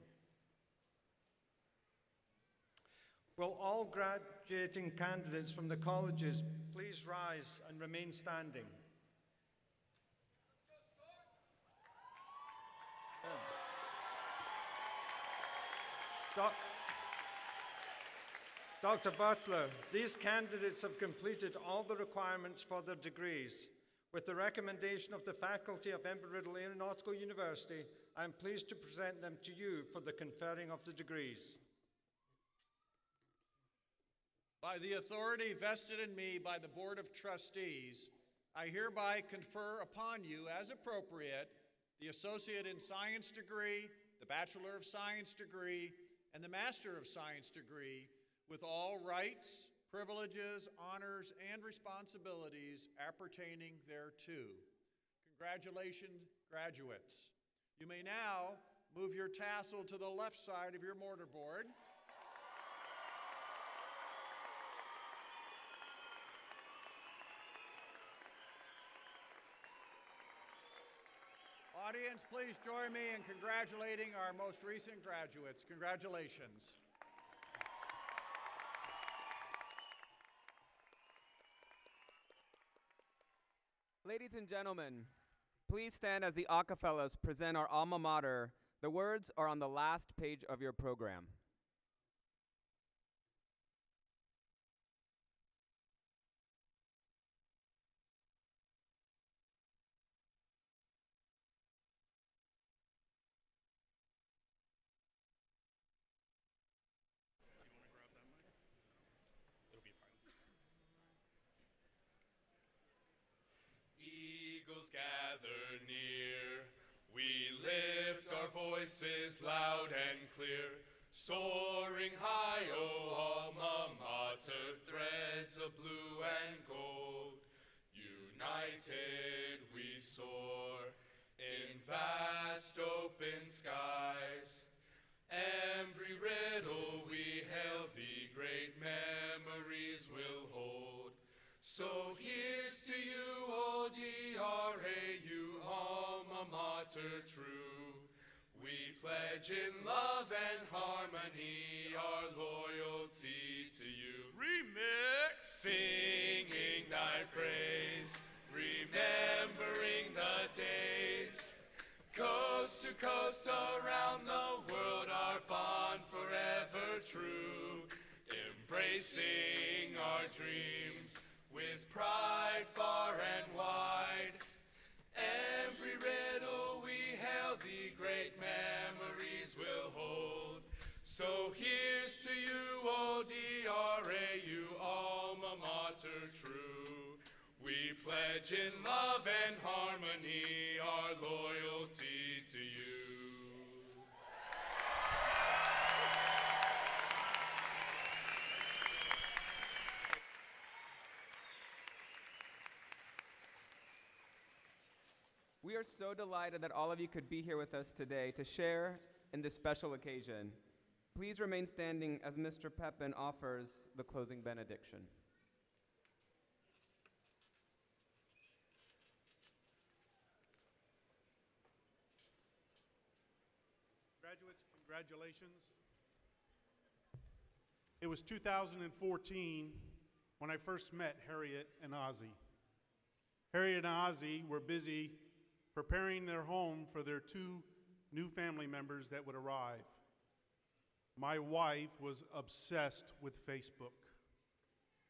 Will all graduating candidates from the colleges please rise and remain standing? Dr. Butler, these candidates have completed all the requirements for their degrees. With the recommendation of the faculty of Embry-Riddle Aeronautical University, I am pleased to present them to you for the conferring of the degrees. By the authority vested in me by the Board of Trustees, I hereby confer upon you as appropriate the Associate in Science degree, the Bachelor of Science degree, and the Master of Science degree with all rights, privileges, honors, and responsibilities appertaining thereto. Congratulations, graduates. You may now move your tassel to the left side of your mortarboard. Audience, please join me in congratulating our most recent graduates. Congratulations. Ladies and gentlemen, please stand as the Acapellas present our alma mater. The words are on the last page of your program. Eagles gather near, we lift our voices loud and clear, soaring high, O Alma Mater, threads of blue and gold. United we soar in vast open skies. Embry-Riddle we hail thee, great memories will hold. So here's to you, O DRAU, Alma Mater true. We pledge in love and harmony our loyalty to you. Remix! Singing thy praise, remembering the days. Coast to coast around the world, our bond forever true. Embracing our dreams with pride far and wide. Embry-Riddle we hail thee, great memories will hold. So here's to you, O DRAU, Alma Mater true. We pledge in love and harmony our loyalty to you. We are so delighted that all of you could be here with us today to share in this special occasion. Please remain standing as Mr. Pepin offers the closing benediction. Graduates, congratulations. It was 2014 when I first met Harriet and Ozzie. Harriet and Ozzie were busy preparing their home for their two new family members that would arrive. My wife was obsessed with Facebook.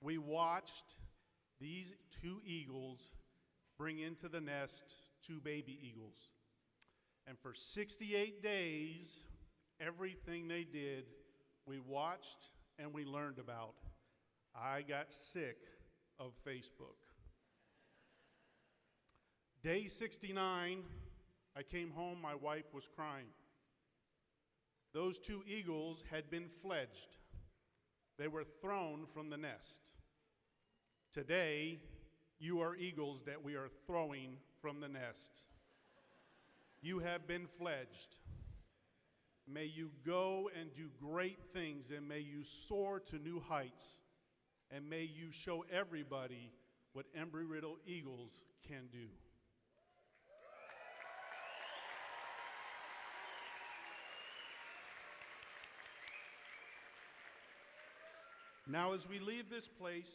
We watched these two eagles bring into the nest two baby eagles. And for 68 days, everything they did, we watched and we learned about. I got sick of Facebook. Day 69, I came home, my wife was crying. Those two eagles had been fledged. They were thrown from the nest. Today, you are eagles that we are throwing from the nest. You have been fledged. May you go and do great things, and may you soar to new heights, and may you show everybody what Embry-Riddle Eagles can do. Now, as we leave this place,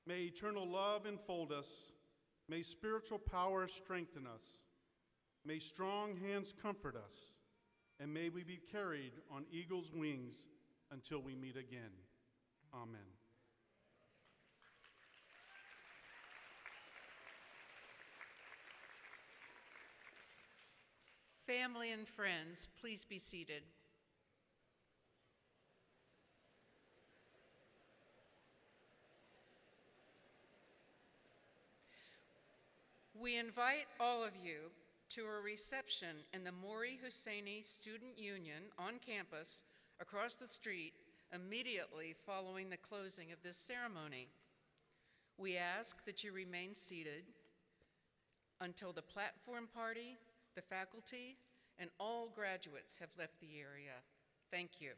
may eternal love enfold us, may spiritual power strengthen us, may strong hands comfort us, and may we be carried on eagle's wings until we meet again. Amen. Family and friends, please be seated. We invite all of you to a reception in the Mori Husseini Student Union on campus across the street immediately following the closing of this ceremony. We ask that you remain seated until the platform party, the faculty, and all graduates have left the area. Thank you.